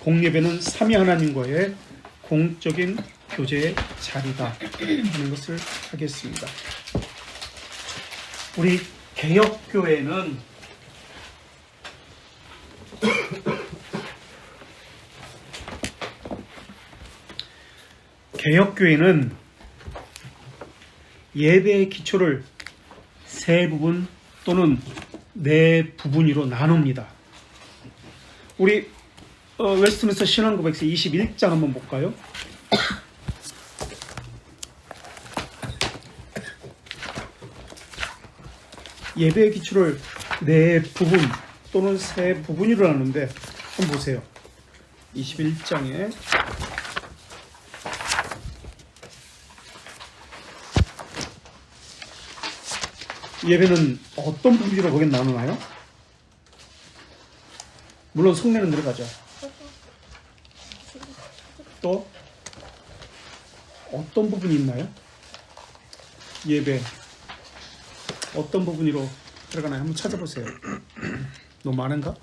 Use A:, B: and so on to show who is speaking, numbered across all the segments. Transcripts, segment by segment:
A: 공예배는 삼위 하나님과의 공적인 교제의 자리다 하는 것을 하겠습니다. 우리 개혁교회는 예배의 기초를 세 부분 또는 네 부분으로 나눕니다. 우리 웨스트민스터 신앙고백서 21장 한번 볼까요? 예배의 기초를 네 부분 또는 세 부분으로 나누는데 한번 보세요. 21장에 예배는 어떤 부분으로 거기 나누나요? 물론 성례는 들어가죠. 또 어떤 부분이 있나요? 예배 어떤 부분으로 들어가나요? 한번 찾아보세요. 너무 많은가?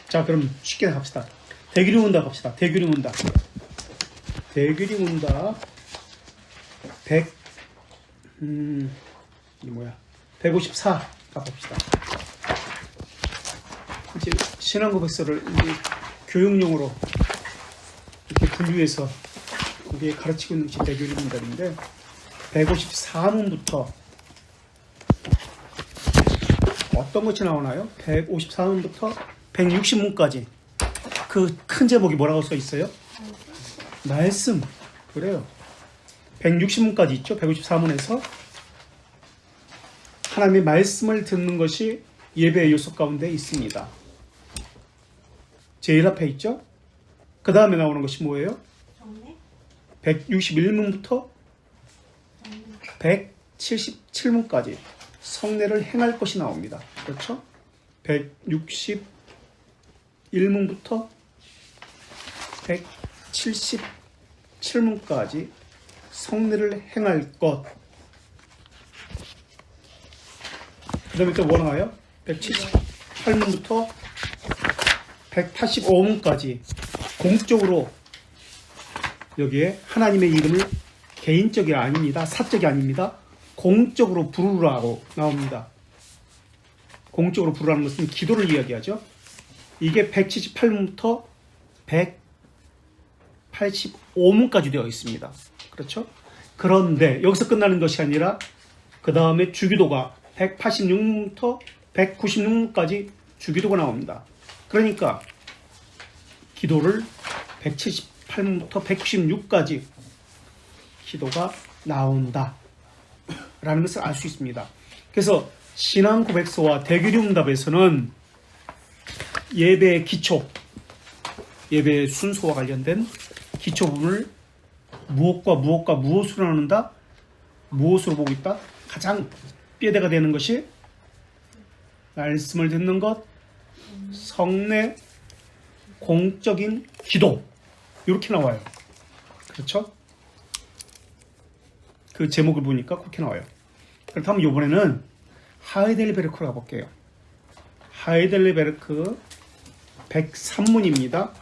A: 자, 그럼 쉽게 갑시다. 대규리 문답 갑시다. 대규리 문답 154 가봅시다. 이제 신앙고백서를 이제 교육용으로 이렇게 분류해서 거기에 가르치고 있는 게 대규리 문답인데 154문부터 어떤 것이 나오나요? 154문부터 160문까지 그 큰 제목이 뭐라고 써 있어요? 말씀. 그래요. 160문까지 있죠. 154문에서 하나님의 말씀을 듣는 것이 예배의 요소 가운데 있습니다. 제일 앞에 있죠. 그 다음에 나오는 것이 뭐예요? 161문부터 177문까지 성례를 행할 것이 나옵니다. 그렇죠? 161문부터 177문까지 성례를 행할 것. 그 다음에 또 뭐 나와요? 178문부터 185문까지 공적으로 여기에 하나님의 이름을 개인적이 아닙니다. 사적이 아닙니다. 공적으로 부르라고 나옵니다. 공적으로 부르라는 것은 기도를 이야기하죠. 이게 178문부터 185문까지 되어 있습니다. 그렇죠? 그런데 여기서 끝나는 것이 아니라 그 다음에 주기도가 186문부터 196문까지 주기도가 나옵니다. 그러니까 기도를 178문부터 196까지 기도가 나온다 라는 것을 알 수 있습니다. 그래서 신앙고백서와 대규리문답에서는 예배의 기초, 예배의 순서와 관련된 기초 부분을 무엇과 무엇으로 나눈다? 무엇으로 보고 있다? 가장 뼈대가 되는 것이 말씀을 듣는 것, 성례, 공적인 기도 이렇게 나와요. 그렇죠? 그 제목을 보니까 그렇게 나와요. 그렇다면 이번에는 하이델베르크로 가볼게요. 하이델베르크 103문입니다.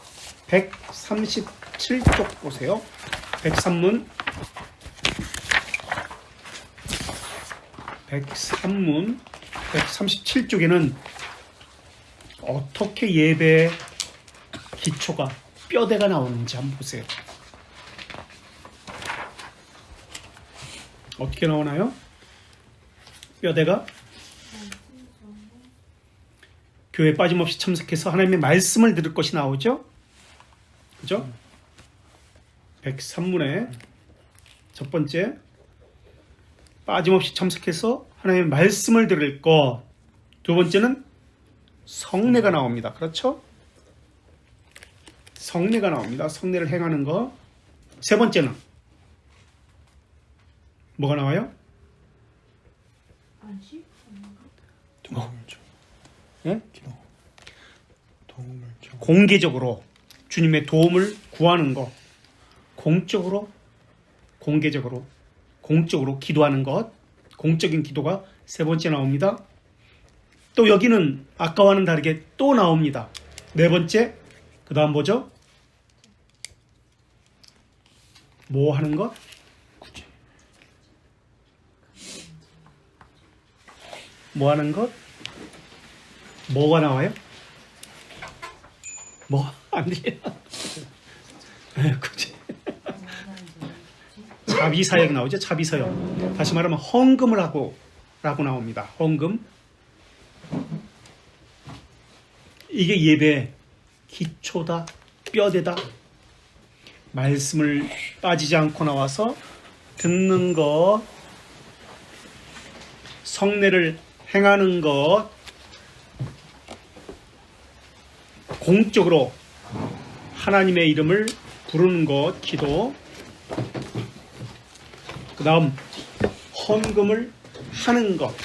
A: 137쪽 보세요. 103문 137쪽에는 어떻게 예배의 기초가 뼈대가 나오는지 한번 보세요. 어떻게 나오나요? 뼈대가 교회에 빠짐없이 참석해서 하나님의 말씀을 들을 것이 나오죠? 그죠? 103문에 첫 번째 빠짐없이 참석해서 하나님의 말씀을 들을 것. 두 번째는 성례가 나옵니다. 그렇죠? 성례가 나옵니다. 성례를 행하는 것. 세 번째는 뭐가 나와요? 예? 공개적으로 주님의 도움을 구하는 것. 공적으로 기도하는 것. 공적인 기도가 세 번째 나옵니다. 또 여기는 아까와는 다르게 또 나옵니다. 네 번째, 그 다음 뭐죠? 뭐 하는 것? 뭐 하는 것? 뭐가 나와요? 뭐? 안 돼요. 그치. 자비사역 나오죠? 자비사역. 다시 말하면 헌금을 하고 라고 나옵니다. 헌금. 이게 예배의 기초다, 뼈대다. 말씀을 빠지지 않고 나와서 듣는 것, 성례를 행하는 것, 공적으로 하나님의 이름을 부르는 것, 기도, 그 다음 헌금을 하는 것,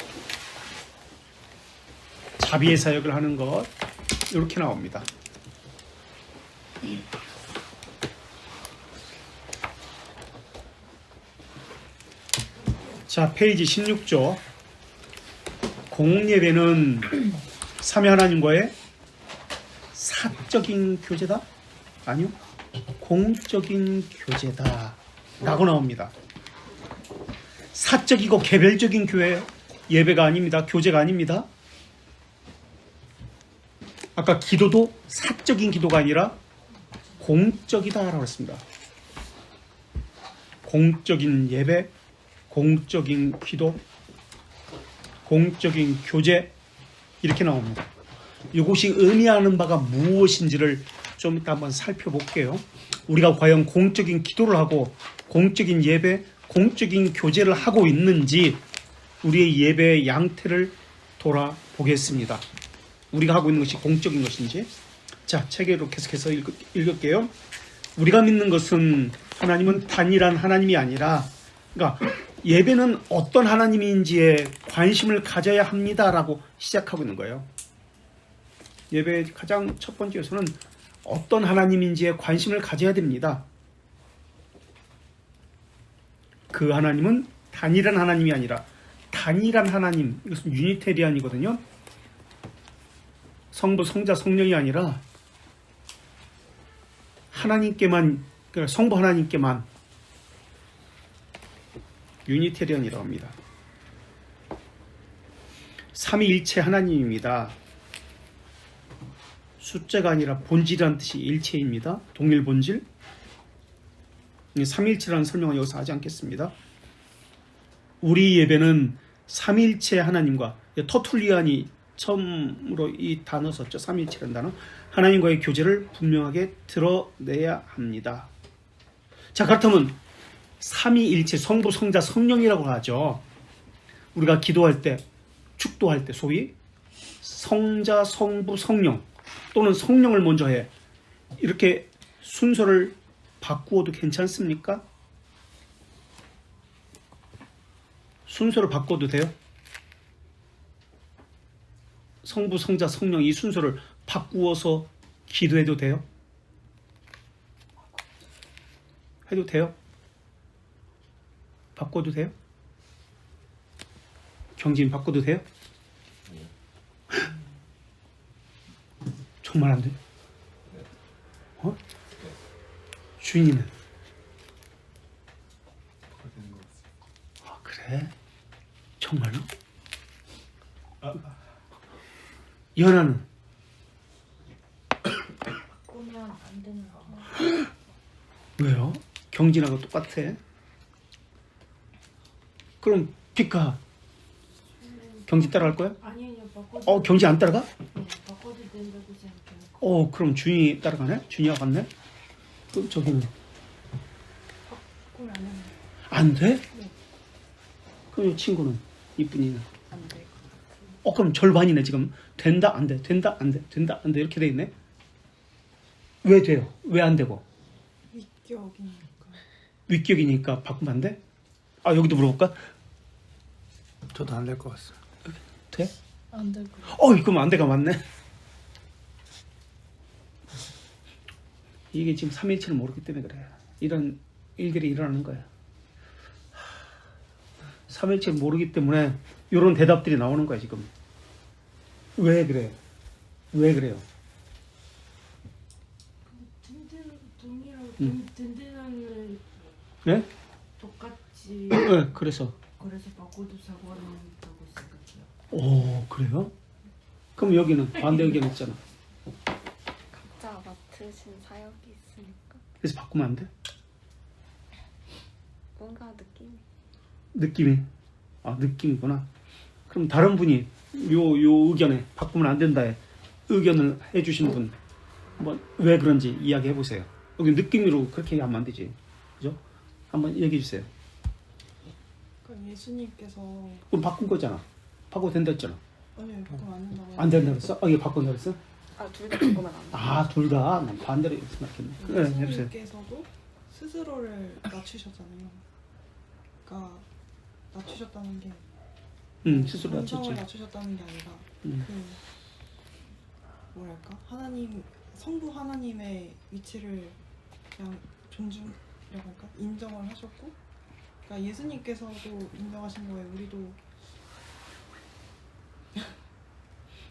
A: 자비의 사역을 하는 것, 이렇게 나옵니다. 자, 페이지 16조. 공예배는 삼위 하나님과의 사적인 교제다? 아니요. 공적인 교제다 라고 나옵니다. 사적이고 개별적인 교회 예배가 아닙니다. 교제가 아닙니다. 아까 기도도 사적인 기도가 아니라 공적이다 라고 했습니다. 공적인 예배, 공적인 기도, 공적인 교제, 이렇게 나옵니다. 이것이 의미하는 바가 무엇인지를 좀 이따 한번 살펴볼게요. 우리가 과연 공적인 기도를 하고 공적인 예배, 공적인 교제를 하고 있는지 우리의 예배의 양태를 돌아보겠습니다. 우리가 하고 있는 것이 공적인 것인지. 자, 책으로 계속해서 읽을게요. 우리가 믿는 것은 하나님은 단일한 하나님이 아니라, 그러니까 예배는 어떤 하나님인지에 관심을 가져야 합니다라고 시작하고 있는 거예요. 예배의 가장 첫 번째 요소는 어떤 하나님인지에 관심을 가져야 됩니다. 그 하나님은 단일한 하나님이 아니라 단일한 하나님, 이것은 유니테리안이거든요. 성부, 성자, 성령이 아니라 하나님께만, 그러니까 성부 하나님께만, 유니테리안이라고 합니다. 삼위일체 하나님입니다. 숫자가 아니라 본질이라는 뜻이 일체입니다. 동일 본질. 삼위일체라는 설명은 여기서 하지 않겠습니다. 우리 예배는 삼위일체 하나님과, 터툴리안이 처음으로 이 단어 썼죠. 삼위일체라는 단어. 하나님과의 교제를 분명하게 드러내야 합니다. 자, 그렇다면 삼위일체, 성부, 성자, 성령이라고 하죠. 우리가 기도할 때, 축도할 때 소위 성자, 성부, 성령 또는 성령을 먼저 해. 이렇게 순서를 바꾸어도 괜찮습니까? 순서를 바꿔도 돼요? 성부, 성자, 성령 이 순서를 바꾸어서 기도해도 돼요? 해도 돼요? 바꿔도 돼요? 경진 바꿔도 돼요? 정말 안 돼요? 어? 주인이는? 아, 그래? 정말로? 연하는?
B: 바꾸면 안 되는 거.
A: 왜요? 경진하고 똑같아. 그럼 피카 경진 따라갈 거야?
B: 아니요, 바꿔도.
A: 경진 안 따라가?
B: 네, 바꿔도 된다고 생각해요.
A: 그럼 준이 따라가네? 준이가 갔네? 그럼 저기는
B: 바꾸면 안 해요.
A: 안 돼?
B: 네.
A: 그럼 이 친구는 이쁜이는
B: 안 돼.
A: 그럼 절반이네 지금. 된다 안 돼, 된다 안 돼, 된다 안 돼 이렇게 돼 있네. 왜 돼요? 왜 안 되고?
B: 위격이니까.
A: 위격이니까 바꾸면 안 돼? 여기도 물어볼까?
C: 저도 안 될 것 같아요.
A: 돼?
B: 안 될 거.
A: 그럼 안 돼가 맞네. 이게 지금 3일치를 모르기 때문에 그래. 이런 일들이 일어나는 거야. 3일치를 모르기 때문에 이런 대답들이 나오는 거야 지금. 왜 그래? 왜 그래요?
B: 든든함을
A: 네?
B: 똑같이
A: 네, 그래서.
B: 그래서 바꿔도 사고는 있다고 생각해요.
A: 오, 그래요? 그럼 여기는 반대 의견 있잖아.
D: 각자 맡으신 사역이 있으니까
A: 그래서 바꾸면 안 돼?
D: 뭔가 느낌이
A: 느낌이. 아, 느낌이구나. 그럼 다른 분이 요 의견에 바꾸면 안 된다에 의견을 해주시는 분, 한번 왜 그런지 이야기해 보세요. 여기 느낌으로 그렇게 하면 안 되지. 그죠? 한번 얘기해 주세요.
B: 그러니까 예수님께서
A: 그럼 바꾼 거잖아. 바꿔도 된다 했잖아.
B: 아니 바꾸면 안 된다고.
A: 안 된다 그랬어? 아, 이게 바꾼다 그랬어?
D: 둘 다 바꾸면 안 돼.
A: 아, 둘 다. 난 반대로 생각했네. 네, 해보세요.
B: 예수님께서도 스스로를 낮추셨잖아요. 그러니까 낮추셨다는 게
A: 스스로
B: 본성을
A: 낮췄지.
B: 낮추셨다는 게 아니라
A: 음.
B: 그 뭐랄까 하나님 성부 하나님의 위치를 그냥 존중이라고 할까 인정을 하셨고, 그러니까 예수님께서도 인정하신 거예요. 우리도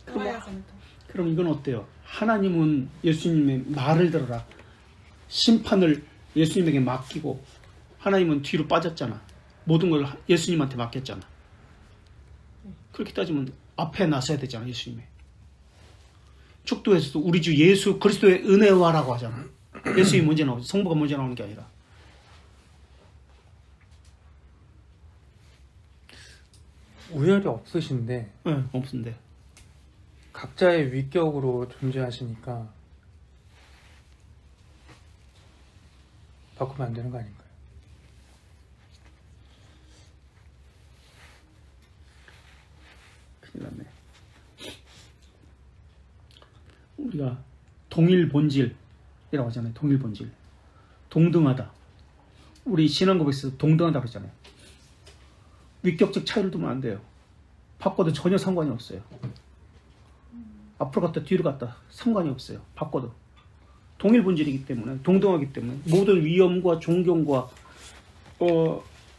B: 따라야 하니까.
A: 그럼 이건 어때요? 하나님은 예수님의 말을 들어라. 심판을 예수님에게 맡기고 하나님은 뒤로 빠졌잖아. 모든 걸 예수님한테 맡겼잖아. 그렇게 따지면 앞에 나서야 되잖아, 예수님이. 축도에서도 우리 주 예수 그리스도의 은혜와라고 하잖아. 예수님이 먼저 나오지, 성부가 먼저 나오는 게 아니라.
C: 우열이 없으신데
A: 네, 없는데.
C: 각자의 위격으로 존재하시니까 바꾸면 안 되는 거 아닌가요?
A: 큰일 났네. 우리가 동일 본질이라고 하잖아요. 동일 본질. 동등하다. 우리 신앙고백에서 동등하다고 그랬잖아요. 위격적 차이를 두면 안 돼요. 바꿔도 전혀 상관이 없어요. 앞으로 갔다 뒤로 갔다 상관이 없어요. 바꿔도. 동일 본질이기 때문에, 동등하기 때문에 모든 위엄과 존경과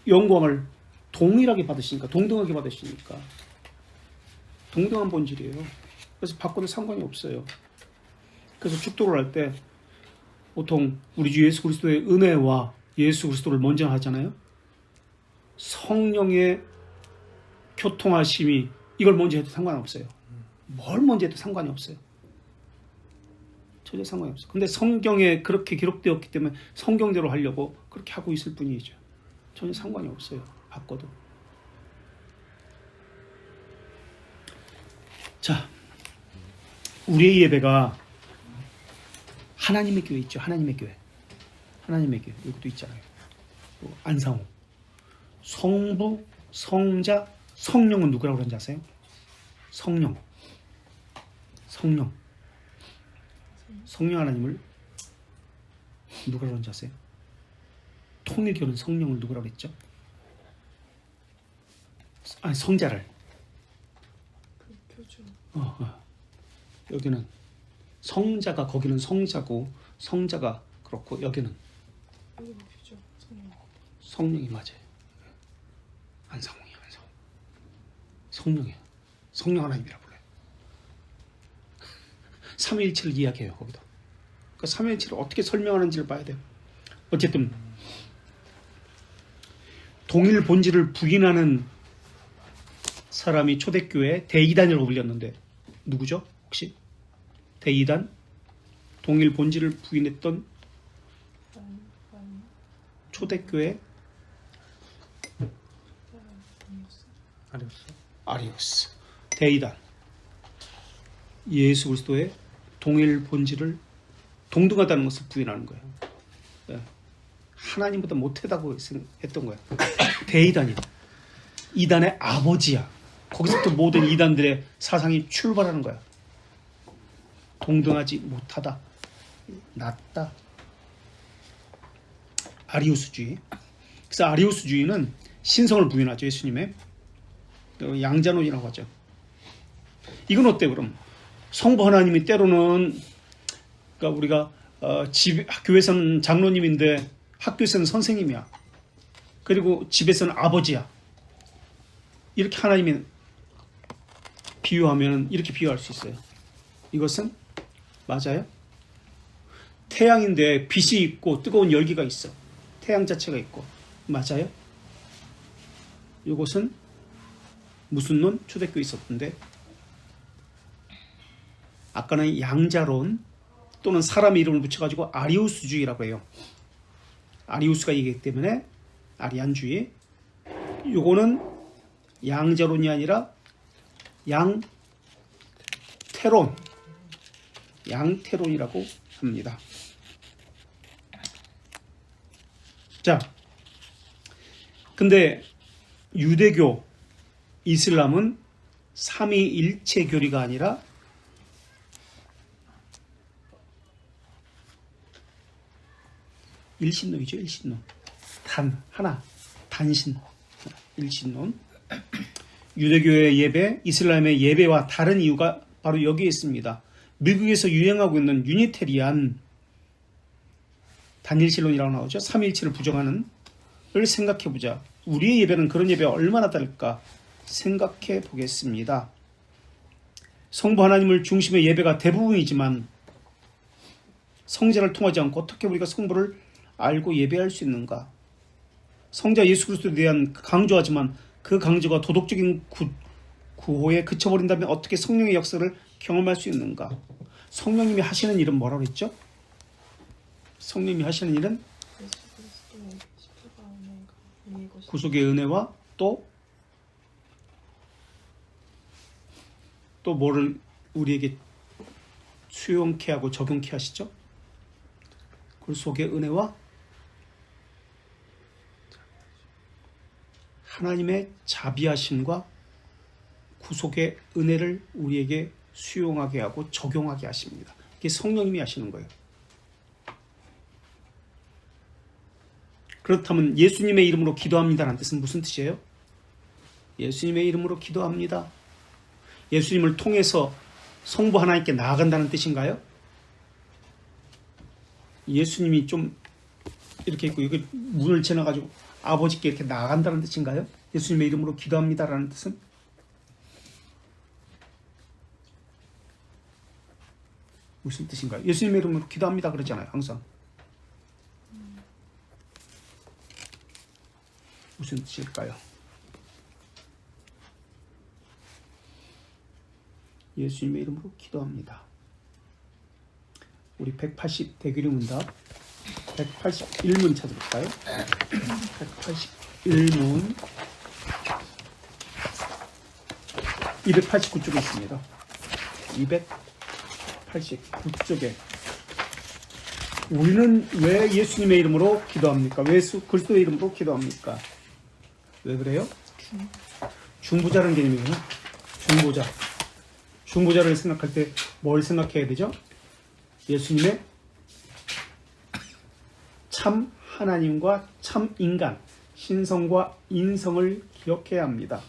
A: 영광을 동일하게 받으시니까, 동등하게 받으시니까 동등한 본질이에요. 그래서 바꿔도 상관이 없어요. 그래서 축도를 할 때 보통 우리 주 예수 그리스도의 은혜와 예수 그리스도를 먼저 하잖아요. 성령의 교통하심이 이걸 먼저 해도 상관없어요. 뭘 먼저 해도 상관이 없어요. 전혀 상관이 없어요. 근데 성경에 그렇게 기록되었기 때문에 성경대로 하려고 그렇게 하고 있을 뿐이죠. 전혀 상관이 없어요. 바꿔도. 자, 우리의 예배가 하나님의 교회 있죠. 하나님의 교회. 하나님의 교회. 여기도 있잖아요. 또 안상호. 성부, 성자, 성령은 누구라고 그러는지 아세요? 성령. 성령. 성령 하나님을 누구라고 그러는지 아세요? 통일교는 성령을 누구라고 그랬죠? 아니, 성자를.
B: 그 교주.
A: 여기는 성자가, 거기는 성자고 성자가 그렇고 여기는
B: 여기가 교주. 성령.
A: 성령이 맞아요. 안성홍이야, 안성홍. 성령이야. 성령 하나님이라 불러요. 삼위일체를 이야기해요, 거기도. 그 삼위일체를 어떻게 설명하는지를 봐야 돼요. 어쨌든 동일 본질을 부인하는 사람이 초대교회 대이단이라고 불렸는데 누구죠? 혹시? 대이단? 동일 본질을 부인했던 초대교회
C: 아리우스.
A: 아리우스. 대이단. 예수 그리스도의 동일 본질을 동등하다는 것을 부인하는 거예요. 네. 하나님보다 못하다고 했던 거야. 대이단이야. 이단의 아버지야. 거기서부터 모든 이단들의 사상이 출발하는 거야. 동등하지 못하다. 낮다. 아리우스주의. 그래서 아리우스주의는 신성을 부인하죠. 예수님의. 양자론이라고 하죠. 이건 어때 그럼? 성부 하나님이 때로는, 그러니까 우리가 교회에서는 장로님인데 학교에서는 선생님이야. 그리고 집에서는 아버지야. 이렇게 하나님이 비유하면 이렇게 비유할 수 있어요. 이것은 맞아요? 태양인데 빛이 있고 뜨거운 열기가 있어. 태양 자체가 있고. 맞아요? 이것은 무슨 론? 초대교회 있었던데. 아까는 양자론 또는 사람의 이름을 붙여가지고 아리우스주의라고 해요. 아리우스가 얘기했기 때문에 아리안주의. 요거는 양자론이 아니라 양태론이라고 합니다. 자, 근데 유대교, 이슬람은 삼위일체 교리가 아니라 일신론이죠. 일신론. 하나, 단신, 일신론. 유대교의 예배, 이슬람의 예배와 다른 이유가 바로 여기에 있습니다. 미국에서 유행하고 있는 유니테리안 단일신론이라고 나오죠. 삼위일체를 부정하는 을 생각해보자. 우리의 예배는 그런 예배와 얼마나 다를까 생각해 보겠습니다. 성부 하나님을 중심의 예배가 대부분이지만 성자를 통하지 않고 어떻게 우리가 성부를 알고 예배할 수 있는가? 성자 예수 그리스도에 대한 강조하지만 그 강조가 도덕적인 구호에 그쳐버린다면 어떻게 성령의 역사를 경험할 수 있는가? 성령님이 하시는 일은 뭐라고 했죠? 성령님이 하시는 일은
B: 예수 그리스도의 십자가 은혜가 우리의 것이
A: 구속의 은혜와 또 뭐를 우리에게 수용케 하고 적용케 하시죠? 구속의 은혜와 하나님의 자비하심과 구속의 은혜를 우리에게 수용하게 하고 적용하게 하십니다. 이게 성령님이 하시는 거예요. 그렇다면 예수님의 이름으로 기도합니다라는 뜻은 무슨 뜻이에요? 예수님의 이름으로 기도합니다. 예수님을 통해서 성부 하나님께 나아간다는 뜻인가요? 예수님이 좀 이렇게 있고 여기 문을 지나가지고 아버지께 이렇게 나아간다는 뜻인가요? 예수님의 이름으로 기도합니다라는 뜻은? 무슨 뜻인가요? 예수님의 이름으로 기도합니다 그러잖아요. 항상. 무슨 뜻일까요? 예수님의 이름으로 기도합니다. 우리 180 대규리 문답 181문 찾아볼까요? 181문 289쪽에 있습니다. 289쪽에 우리는 왜 예수님의 이름으로 기도합니까? 왜 예수 그리스도의 이름으로 기도합니까? 왜 그래요? 중보자라는 개념이구나. 중보자를 생각할 때 뭘 생각해야 되죠? 예수님의 참 하나님과 참 인간, 신성과 인성을 기억해야 합니다.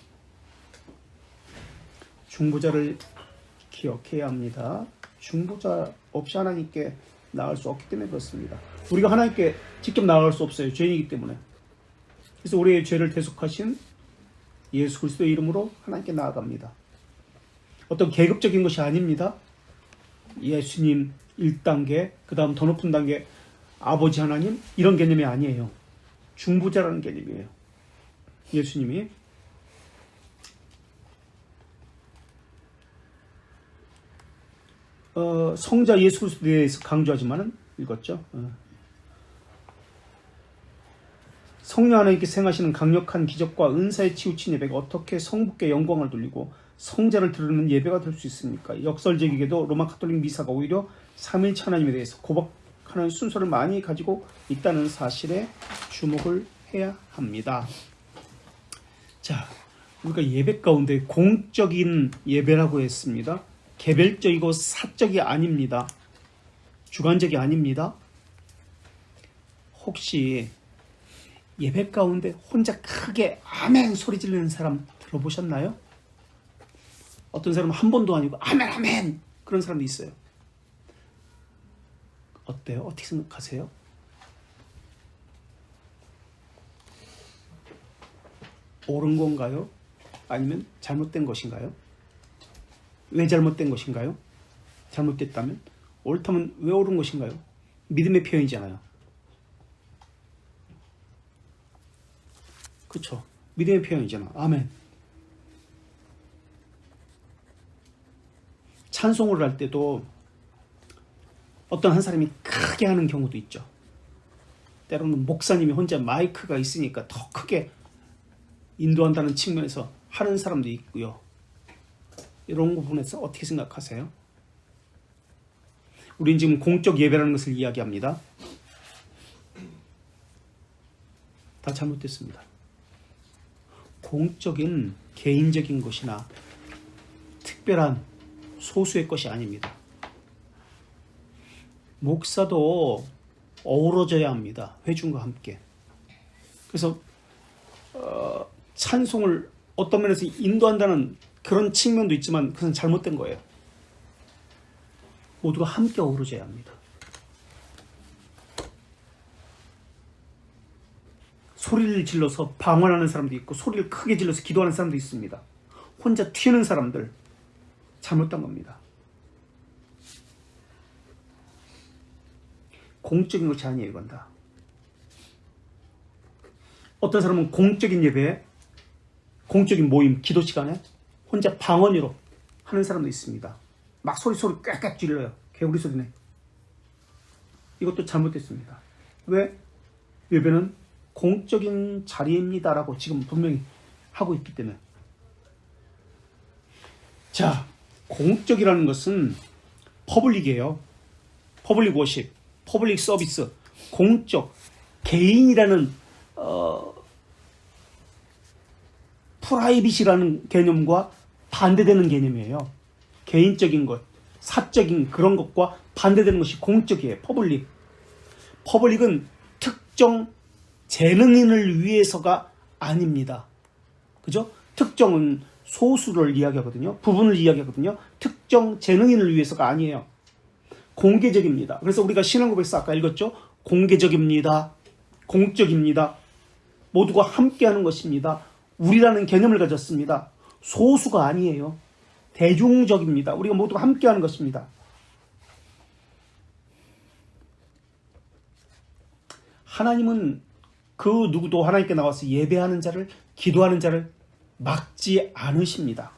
A: 중보자를 기억해야 합니다. 중보자 없이 하나님께 나아갈 수 없기 때문에 그렇습니다. 우리가 하나님께 직접 나아갈 수 없어요. 죄인이기 때문에. 그래서 우리의 죄를 대속하신 예수 그리스도의 이름으로 하나님께 나아갑니다. 어떤 계급적인 것이 아닙니다. 예수님 1단계, 그 다음 더 높은 단계 아버지 하나님 이런 개념이 아니에요. 중보자라는 개념이에요. 예수님이 성자 예수 그리스도에 대해서 강조하지만은 읽었죠. 성령 하나님께서 행하시는 강력한 기적과 은사에 치우친 예배가 어떻게 성부께 영광을 돌리고 성자를 드러내는 예배가 될 수 있습니까? 역설적이게도 로마 가톨릭 미사가 오히려 삼위일체 하나님에 대해서 고백하는 순서를 많이 가지고 있다는 사실에 주목을 해야 합니다. 자, 우리가 예배 가운데 공적인 예배라고 했습니다. 개별적이고 사적이 아닙니다. 주관적이 아닙니다. 혹시 예배 가운데 혼자 크게 아멘 소리 지르는 사람 들어보셨나요? 어떤 사람은 한 번도 아니고 아멘 아멘 그런 사람도 있어요. 어때요? 어떻게 생각하세요? 옳은 건가요? 아니면 잘못된 것인가요? 왜 잘못된 것인가요? 잘못됐다면? 옳다면 왜 옳은 것인가요? 믿음의 표현이잖아요. 그렇죠? 믿음의 표현이잖아. 아멘. 찬송을 할 때도 어떤 한 사람이 크게 하는 경우도 있죠. 때로는 목사님이 혼자 마이크가 있으니까 더 크게 인도한다는 측면에서 하는 사람도 있고요. 이런 부분에서 어떻게 생각하세요? 우린 지금 공적 예배라는 것을 이야기합니다. 다 잘못됐습니다. 공적인 개인적인 것이나 특별한 소수의 것이 아닙니다. 목사도 어우러져야 합니다. 회중과 함께. 그래서 찬송을 어떤 면에서 인도한다는 그런 측면도 있지만 그것은 잘못된 거예요. 모두가 함께 어우러져야 합니다. 소리를 질러서 방언하는 사람도 있고 소리를 크게 질러서 기도하는 사람도 있습니다. 혼자 튀는 사람들 잘못된 겁니다. 공적인 것이 아니에요. 이건 다. 어떤 사람은 공적인 예배에 공적인 모임, 기도 시간에 혼자 방언으로 하는 사람도 있습니다. 막 소리 꽥꽥 질러요. 개구리 소리네. 이것도 잘못됐습니다. 왜? 예배는 공적인 자리입니다라고 지금 분명히 하고 있기 때문에. 자, 공적이라는 것은 퍼블릭이에요. 퍼블릭 워십, 퍼블릭 서비스, 공적, 개인이라는 프라이빗이라는 개념과 반대되는 개념이에요. 개인적인 것, 사적인 그런 것과 반대되는 것이 공적이에요. 퍼블릭. 퍼블릭은 특정 재능인을 위해서가 아닙니다. 그죠? 특정은 소수를 이야기하거든요. 부분을 이야기하거든요. 특정 재능인을 위해서가 아니에요. 공개적입니다. 그래서 우리가 신앙고백에서 아까 읽었죠? 공개적입니다. 공적입니다. 모두가 함께하는 것입니다. 우리라는 개념을 가졌습니다. 소수가 아니에요. 대중적입니다. 우리가 모두가 함께하는 것입니다. 하나님은 그 누구도 하나님께 나와서 예배하는 자를, 기도하는 자를 막지 않으십니다.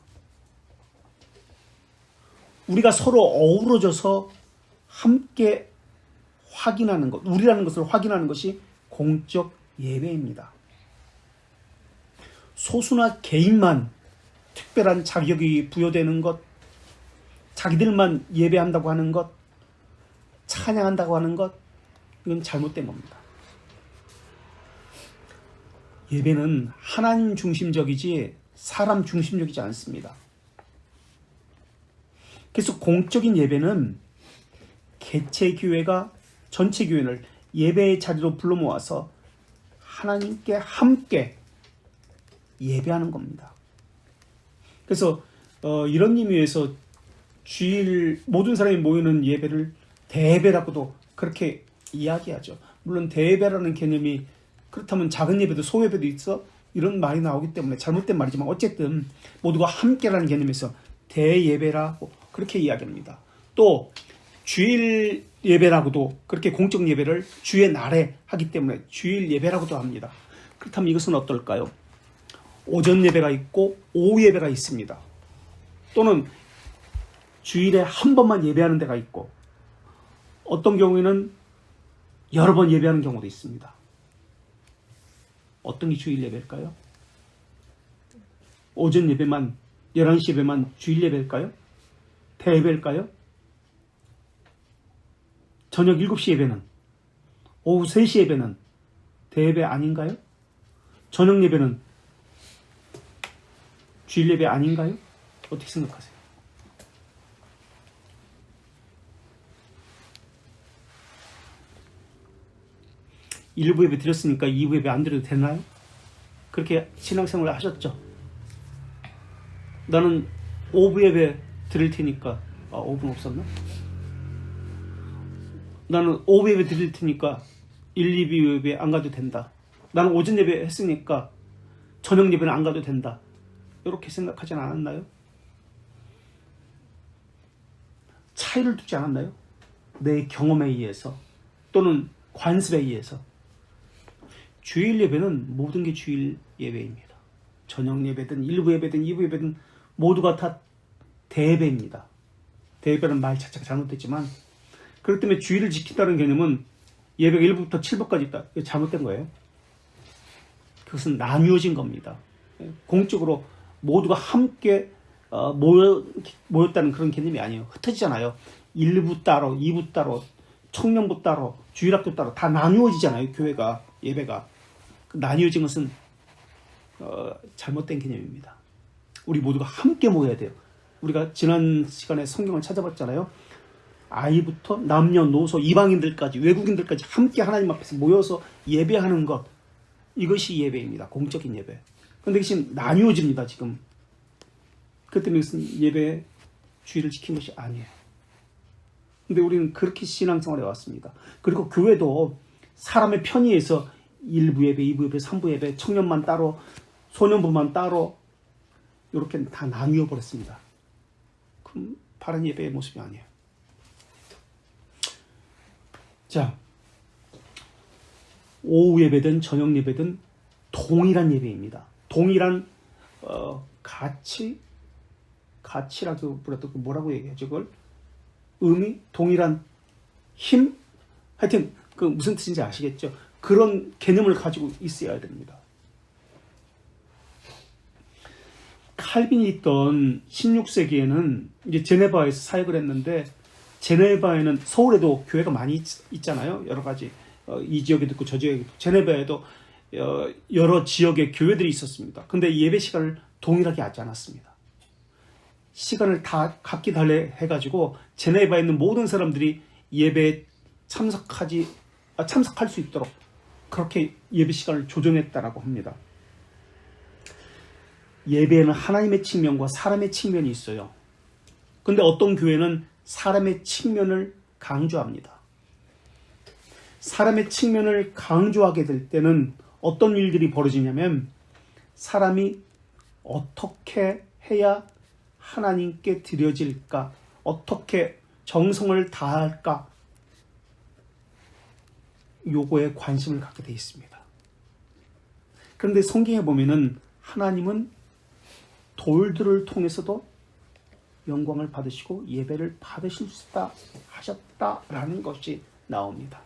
A: 우리가 서로 어우러져서 함께 확인하는 것, 우리라는 것을 확인하는 것이 공적 예배입니다. 소수나 개인만 특별한 자격이 부여되는 것, 자기들만 예배한다고 하는 것, 찬양한다고 하는 것, 이건 잘못된 겁니다. 예배는 하나님 중심적이지 사람 중심적이지 않습니다. 그래서 공적인 예배는 개체 교회가 전체 교회를 예배의 자리로 불러 모아서 하나님께 함께 예배하는 겁니다. 그래서 이런 의미에서 주일 모든 사람이 모이는 예배를 대예배라고도 그렇게 이야기하죠. 물론 대예배라는 개념이 그렇다면 작은 예배도 소예배도 있어? 이런 말이 나오기 때문에 잘못된 말이지만 어쨌든 모두가 함께라는 개념에서 대예배라고 그렇게 이야기합니다. 또 주일 예배라고도 그렇게 공적 예배를 주의 날에 하기 때문에 주일 예배라고도 합니다. 그렇다면 이것은 어떨까요? 오전 예배가 있고 오후 예배가 있습니다. 또는 주일에 한 번만 예배하는 데가 있고 어떤 경우에는 여러 번 예배하는 경우도 있습니다. 어떤 게 주일 예배일까요? 오전 예배만 11시 예배만 주일 예배일까요? 대예배일까요? 저녁 7시 예배는 오후 3시 예배는 대예배 아닌가요? 저녁 예배는 주일 예배 아닌가요? 어떻게 생각하세요? 일부 예배 드렸으니까 2부 예배 안 드려도 되나요? 그렇게 신앙생활을 하셨죠? 나는 5부 예배 드릴 테니까 5분 없었나? 나는 5부 예배 드릴 테니까 1, 2부 예배 안 가도 된다. 나는 오전 예배 했으니까 저녁 예배는 안 가도 된다. 이렇게 생각하지 않았나요? 차이를 두지 않았나요? 내 경험에 의해서 또는 관습에 의해서. 주일 예배는 모든 게 주일 예배입니다. 저녁 예배든 일부 예배든 이부 예배든 모두가 다 대예배입니다. 대예배는 말 자체가 잘못됐지만, 그렇기 때문에 주일을 지킨다는 개념은 예배가 1부부터 7부까지 있다. 이거 잘못된 거예요. 그것은 나뉘어진 겁니다. 공적으로 모두가 함께 모였다는 그런 개념이 아니에요. 흩어지잖아요. 1부 따로, 2부 따로, 청년부 따로, 주일학교 따로 다 나뉘어지잖아요. 교회가, 예배가. 그 나뉘어진 것은 잘못된 개념입니다. 우리 모두가 함께 모여야 돼요. 우리가 지난 시간에 성경을 찾아봤잖아요. 아이부터 남녀노소 이방인들까지 외국인들까지 함께 하나님 앞에서 모여서 예배하는 것, 이것이 예배입니다. 공적인 예배. 그런데 지금 나뉘어집니다. 지금. 그렇기 때문에 이것은 예배 주의를 지킨 것이 아니에요. 근데 우리는 그렇게 신앙생활에 왔습니다. 그리고 교회도 사람의 편의에서 1부 예배, 2부 예배, 3부 예배, 청년만 따로, 소년부만 따로 이렇게 다 나뉘어 버렸습니다. 그럼 바른 예배의 모습이 아니에요. 자, 오후 예배든 저녁 예배든 동일한 예배입니다. 동일한 가치라기보다도 뭐라고 얘기하죠? 그걸 의미, 동일한 힘, 하여튼 그 무슨 뜻인지 아시겠죠? 그런 개념을 가지고 있어야 됩니다. 칼빈이 있던 16세기에는 이제 제네바에서 사역을 했는데, 제네바에는 서울에도 교회가 많이 있잖아요. 여러 가지 이 지역에도 있고 저 지역에도 있고, 제네바에도 여러 지역의 교회들이 있었습니다. 근데 예배 시간을 동일하게 하지 않았습니다. 시간을 다 각기 달리 해가지고 제네바에 있는 모든 사람들이 예배에 참석할 수 있도록 그렇게 예배 시간을 조정했다라고 합니다. 예배에는 하나님의 측면과 사람의 측면이 있어요. 근데 어떤 교회는 사람의 측면을 강조합니다. 사람의 측면을 강조하게 될 때는 어떤 일들이 벌어지냐면, 사람이 어떻게 해야 하나님께 드려질까, 어떻게 정성을 다할까, 요거에 관심을 갖게 되어 있습니다. 그런데 성경에 보면은 하나님은 돌들을 통해서도 영광을 받으시고 예배를 받으실 수 있다 하셨다라는 것이 나옵니다.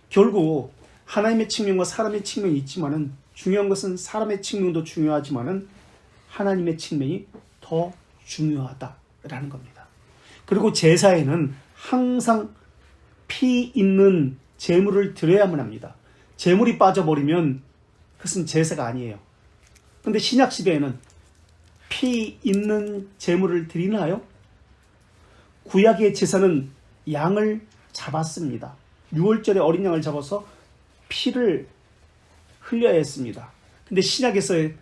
A: 결국 하나님의 측면과 사람의 측면이 있지만은, 중요한 것은 사람의 측면도 중요하지만은 하나님의 측면이 더 중요하다라는 겁니다. 그리고 제사에는 항상 피 있는 제물을 드려야만 합니다. 제물이 빠져버리면 그것은 제사가 아니에요. 그런데 신약 시대에는 피 있는 제물을 드리나요? 구약의 제사는 양을 잡았습니다. 6월절에 어린 양을 잡아서 피를 흘려야 했습니다. 근데 신약에서의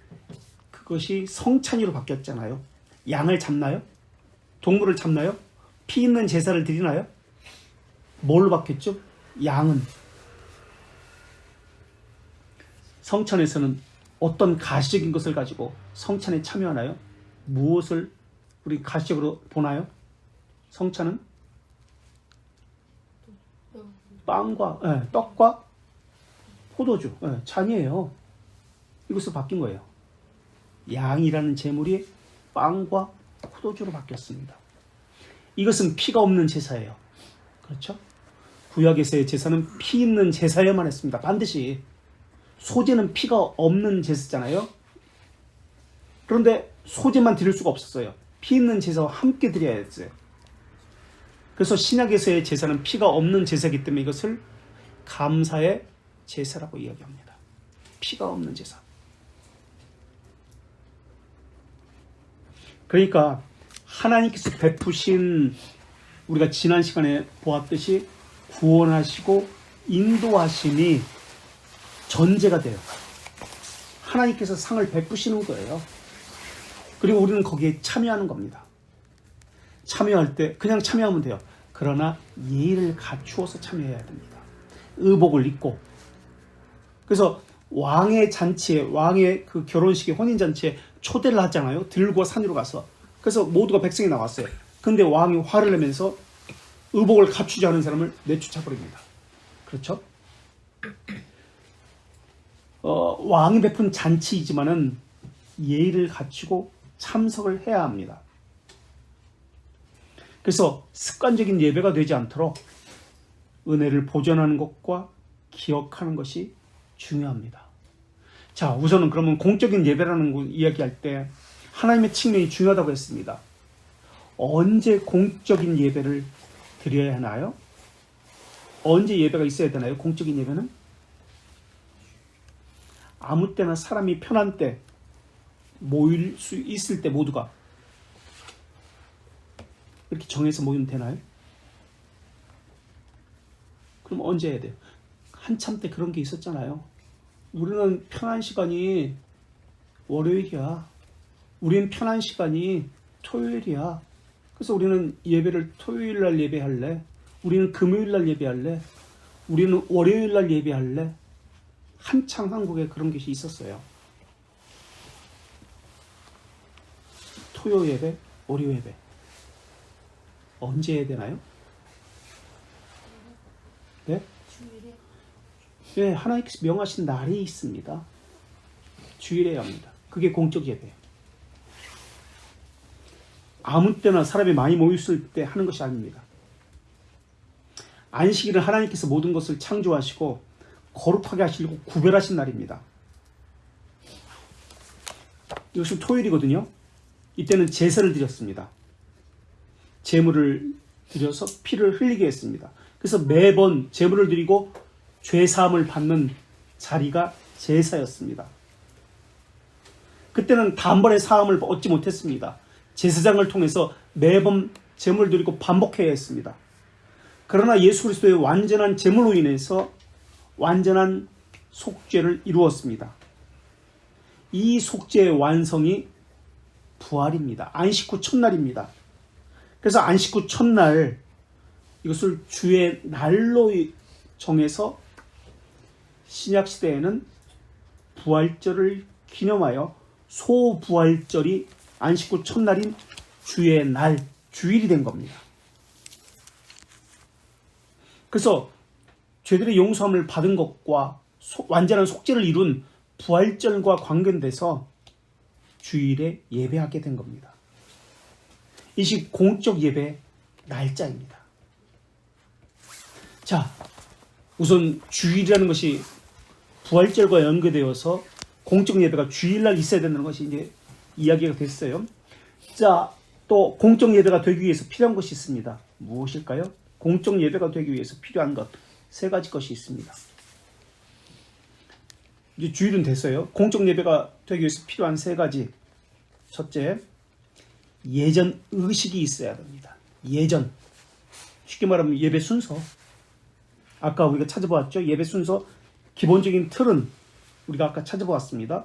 A: 그것이 성찬이로 바뀌었잖아요. 양을 잡나요? 동물을 잡나요? 피 있는 제사를 드리나요? 뭘로 바뀌었죠? 양은. 성찬에서는 어떤 가시적인 것을 가지고 성찬에 참여하나요? 무엇을 우리 가시적으로 보나요? 성찬은 빵과 떡과 포도주, 잔이에요. 이것으로 바뀐 거예요. 양이라는 제물이 빵과 포도주로 바뀌었습니다. 이것은 피가 없는 제사예요. 그렇죠? 구약에서의 제사는 피 있는 제사여만 했습니다. 반드시. 소제는 피가 없는 제사잖아요. 그런데 소제만 드릴 수가 없었어요. 피 있는 제사와 함께 드려야 했어요. 그래서 신약에서의 제사는 피가 없는 제사이기 때문에 이것을 감사의 제사라고 이야기합니다. 피가 없는 제사. 그러니까 하나님께서 베푸신, 우리가 지난 시간에 보았듯이 구원하시고 인도하심이 전제가 돼요. 하나님께서 상을 베푸시는 거예요. 그리고 우리는 거기에 참여하는 겁니다. 참여할 때 그냥 참여하면 돼요. 그러나 예의를 갖추어서 참여해야 됩니다. 의복을 입고. 그래서 왕의 잔치에, 왕의 그 결혼식의 혼인잔치에 초대를 하잖아요. 들고 산으로 가서. 그래서 모두가 백성이 나왔어요. 근데 왕이 화를 내면서 의복을 갖추지 않은 사람을 내쫓아 버립니다. 그렇죠? 왕이 베푼 잔치이지만은 예의를 갖추고 참석을 해야 합니다. 그래서 습관적인 예배가 되지 않도록 은혜를 보존하는 것과 기억하는 것이 중요합니다. 자, 우선은 그러면 공적인 예배라는 거 이야기할 때 하나님의 측면이 중요하다고 했습니다. 언제 공적인 예배를 드려야 하나요? 언제 예배가 있어야 되나요? 공적인 예배는? 아무 때나 사람이 편한 때, 모일 수 있을 때 모두가 이렇게 정해서 모이면 되나요? 그럼 언제 해야 돼요? 한참 때 그런 게 있었잖아요. 우리는 편한 시간이 월요일이야. 우리는 편한 시간이 토요일이야. 그래서 우리는 예배를 토요일 날 예배할래. 우리는 금요일 날 예배할래. 우리는 월요일 날 예배할래. 한창 한국에 그런 것이 있었어요. 토요 예배, 월요 예배. 언제 해야 되나요? 네?
B: 주일에
A: 네, 하나님께서 명하신 날이 있습니다. 주일에 해야 합니다. 그게 공적 예배예요. 아무 때나 사람이 많이 모였을 때 하는 것이 아닙니다. 안식일은 하나님께서 모든 것을 창조하시고 거룩하게 하시고 구별하신 날입니다. 이것은 토요일이거든요. 이때는 제사를 드렸습니다. 제물을 드려서 피를 흘리게 했습니다. 그래서 매번 제물을 드리고 죄사함을 받는 자리가 제사였습니다. 그때는 단번에 사함을 얻지 못했습니다. 제사장을 통해서 매번 제물을 드리고 반복해야 했습니다. 그러나 예수 그리스도의 완전한 제물로 인해서 완전한 속죄를 이루었습니다. 이 속죄의 완성이 부활입니다. 안식 후 첫날입니다. 그래서 안식 후 첫날 이것을 주의 날로 정해서 신약시대에는 부활절을 기념하여 소부활절이 안식 후 첫날인 주의 날, 주일이 된 겁니다. 그래서 죄들의 용서함을 받은 것과 완전한 속죄를 이룬 부활절과 관련돼서 주일에 예배하게 된 겁니다. 이것이 공적 예배 날짜입니다. 자, 우선 주일이라는 것이 부활절과 연계되어서 공적 예배가 주일날 있어야 된다는 것이 이제 이야기가 됐어요. 자, 또 공적 예배가 되기 위해서 필요한 것이 있습니다. 무엇일까요? 공적 예배가 되기 위해서 필요한 것 세 가지 것이 있습니다. 이제 주일은 됐어요. 공적 예배가 되기 위해서 필요한 세 가지. 첫째, 예전 의식이 있어야 됩니다. 예전. 쉽게 말하면 예배 순서. 아까 우리가 찾아보았죠. 예배 순서 기본적인 틀은 우리가 아까 찾아보았습니다.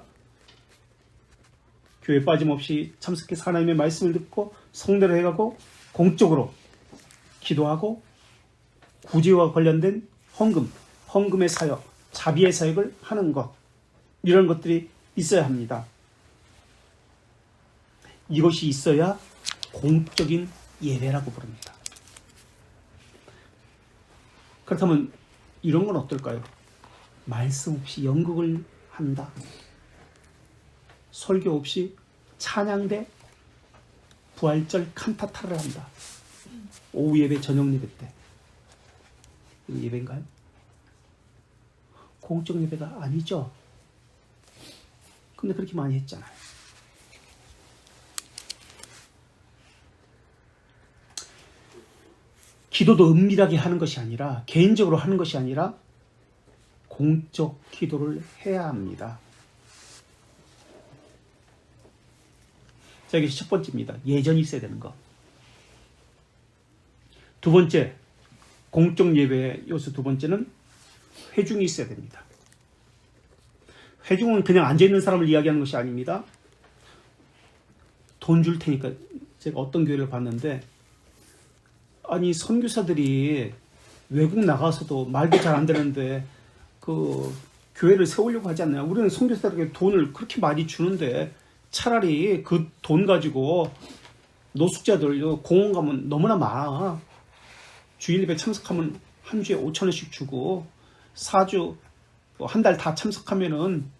A: 교회 빠짐없이 참석해서 하나님의 말씀을 듣고 성대로 해가고 공적으로 기도하고 구제와 관련된 헌금의 사역, 자비의 사역을 하는 것, 이런 것들이 있어야 합니다. 이것이 있어야 공적인 예배라고 부릅니다. 그렇다면 이런 건 어떨까요? 말씀 없이 연극을 한다. 설교 없이 찬양대, 부활절 칸타타를 한다. 오후 예배, 저녁 예배 때. 이거 예배인가요? 공적 예배가 아니죠. 근데 그렇게 많이 했잖아요. 기도도 은밀하게 하는 것이 아니라, 개인적으로 하는 것이 아니라 공적 기도를 해야 합니다. 자, 이게 첫 번째입니다. 예전이 있어야 되는 것. 두 번째, 공적 예배의 요소 두 번째는 회중이 있어야 됩니다. 회중은 그냥 앉아있는 사람을 이야기하는 것이 아닙니다. 돈 줄 테니까, 제가 어떤 교회를 봤는데, 아니 선교사들이 외국 나가서도 말도 잘 안 되는데 그 교회를 세우려고 하지 않나요? 우리는 선교사들에게 돈을 그렇게 많이 주는데 차라리 그 돈 가지고 노숙자들 공원 가면 너무나 많아. 주일 예배 참석하면 한 주에 5,000원씩 주고 4주 한 달 다 참석하면은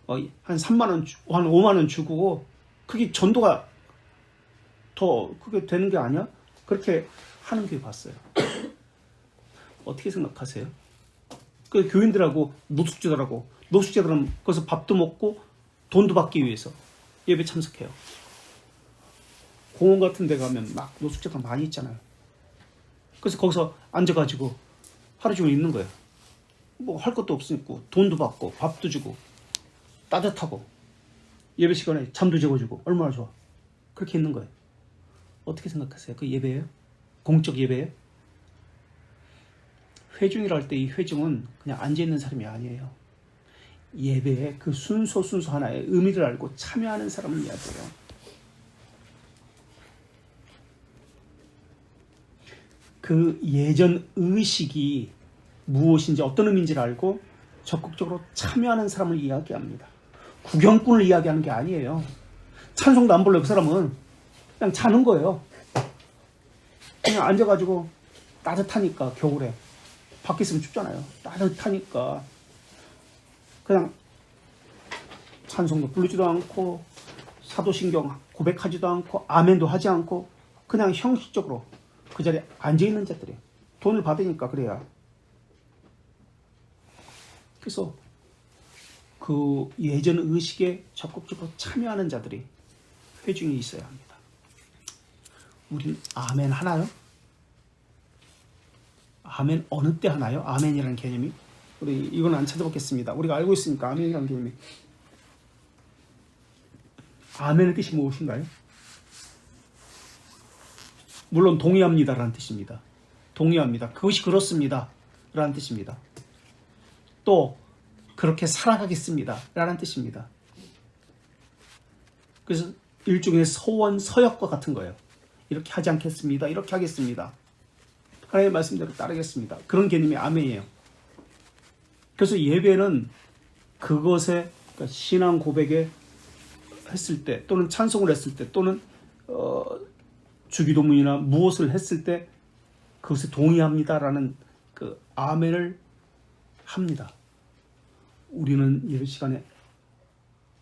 A: 한 3만 원, 한 5만 원 주고 그게 전도가 더 그게 되는 게 아니야? 그렇게 하는 게 봤어요. 어떻게 생각하세요? 그 교인들하고 노숙자들은 거기서 밥도 먹고 돈도 받기 위해서 예배 참석해요. 공원 같은 데 가면 막 노숙자들 많이 있잖아요. 그래서 거기서 앉아가지고 하루 종일 있는 거예요. 뭐 할 것도 없으니까 돈도 받고 밥도 주고 따뜻하고 예배 시간에 잠도 재워주고 얼마나 좋아. 그렇게 있는 거예요. 어떻게 생각하세요? 그 예배예요? 공적 예배예요? 회중이라 할 때 이 회중은 그냥 앉아있는 사람이 아니에요. 예배의 그 순서 하나의 의미를 알고 참여하는 사람을 이야기해요. 그 예전 의식이 무엇인지 어떤 의미인지를 알고 적극적으로 참여하는 사람을 이야기합니다. 구경꾼을 이야기하는 게 아니에요. 찬송도 안 불러요. 그 사람은 그냥 자는 거예요. 그냥 앉아가지고 따뜻하니까 겨울에 밖에 있으면 춥잖아요. 따뜻하니까 그냥 찬송도 부르지도 않고 사도신경 고백하지도 않고 아멘도 하지 않고 그냥 형식적으로 그 자리에 앉아있는 자들이 돈을 받으니까 그래야. 그래서 그 예전 의식에 적극적으로 참여하는 자들이 회중이 있어야 합니다. 우린 아멘 하나요? 아멘 어느 때 하나요? 아멘이라는 개념이? 우리 이건 안 찾아보겠습니다. 우리가 알고 있으니까 아멘이라는 개념이. 아멘의 뜻이 무엇인가요? 물론 동의합니다라는 뜻입니다. 동의합니다. 그것이 그렇습니다. 라는 뜻입니다. 또 그렇게 살아가겠습니다. 라는 뜻입니다. 그래서 일종의 서원, 서역과 같은 거예요. 이렇게 하지 않겠습니다. 이렇게 하겠습니다. 하나님의 말씀대로 따르겠습니다. 그런 개념이 아멘이에요. 그래서 예배는 그것에 그러니까 신앙 고백에 했을 때 또는 찬송을 했을 때 또는 주기도문이나 무엇을 했을 때 그것에 동의합니다라는 그 아멘을 합니다. 우리는 예배 시간에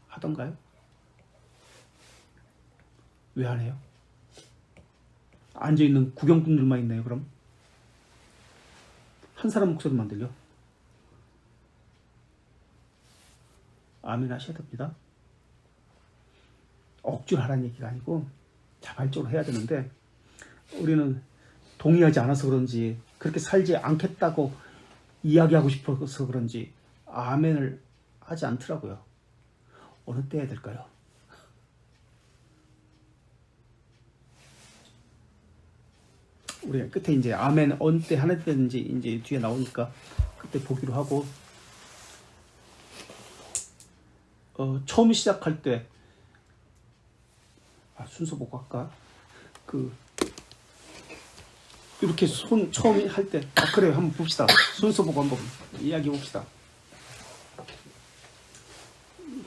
A: 하던가요? 왜 안 해요? 앉아있는 구경꾼들만 있나요, 그럼? 한 사람 목소리만 들려? 아멘 하셔야 됩니다. 억지로 하라는 얘기가 아니고 자발적으로 해야 되는데 우리는 동의하지 않아서 그런지 그렇게 살지 않겠다고 이야기하고 싶어서 그런지 아멘을 하지 않더라고요. 어느 때 해야 될까요? 우리가 끝에 이제 아멘 어느 때 하나 되는지 이제 뒤에 나오니까 그때 보기로 하고 처음 시작할 때 순서 보고 할까? 이렇게 손 처음 할 때 그래요. 한번 봅시다. 순서 보고 한번 이야기해 봅시다.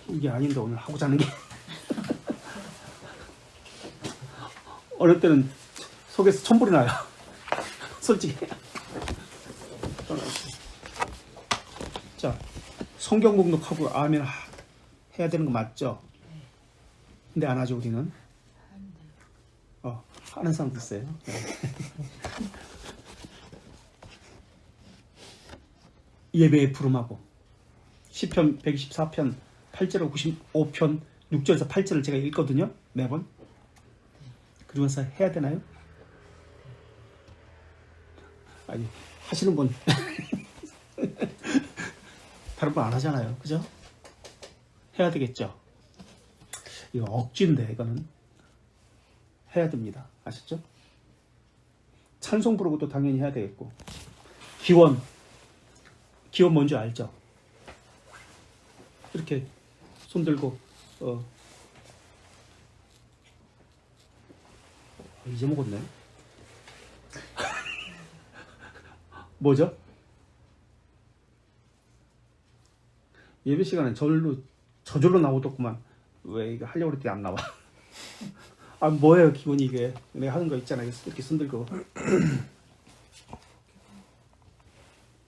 A: 이게 아닌데 오늘 하고 자는 게 어느 때는 속에서 천불이 나요. 솔직히. 자, 성경 공독하고 아멘 해야 되는 거 맞죠? 근데 안 하죠 우리는. 하는 사람도 있어요. 네. 예배의 부름하고 시편 124편 8절에 95편 6절에서 8절을 제가 읽거든요. 매번. 그중에서 해야 되나요? 아니 하시는 분 다른 분 안 하잖아요. 그죠? 해야 되겠죠? 이거 억지인데 이거는 해야 됩니다. 아셨죠? 찬송 부르고 또 당연히 해야 되겠고 기원 뭔지 알죠? 이렇게 손 들고 잊어먹었네. 뭐죠? 예배 시간에 저절로 나오더구만. 왜 이거 하려고 그랬더니 안 나와? 아 뭐예요 기본이 이게? 내가 하는 거 있잖아요. 이렇게 손들고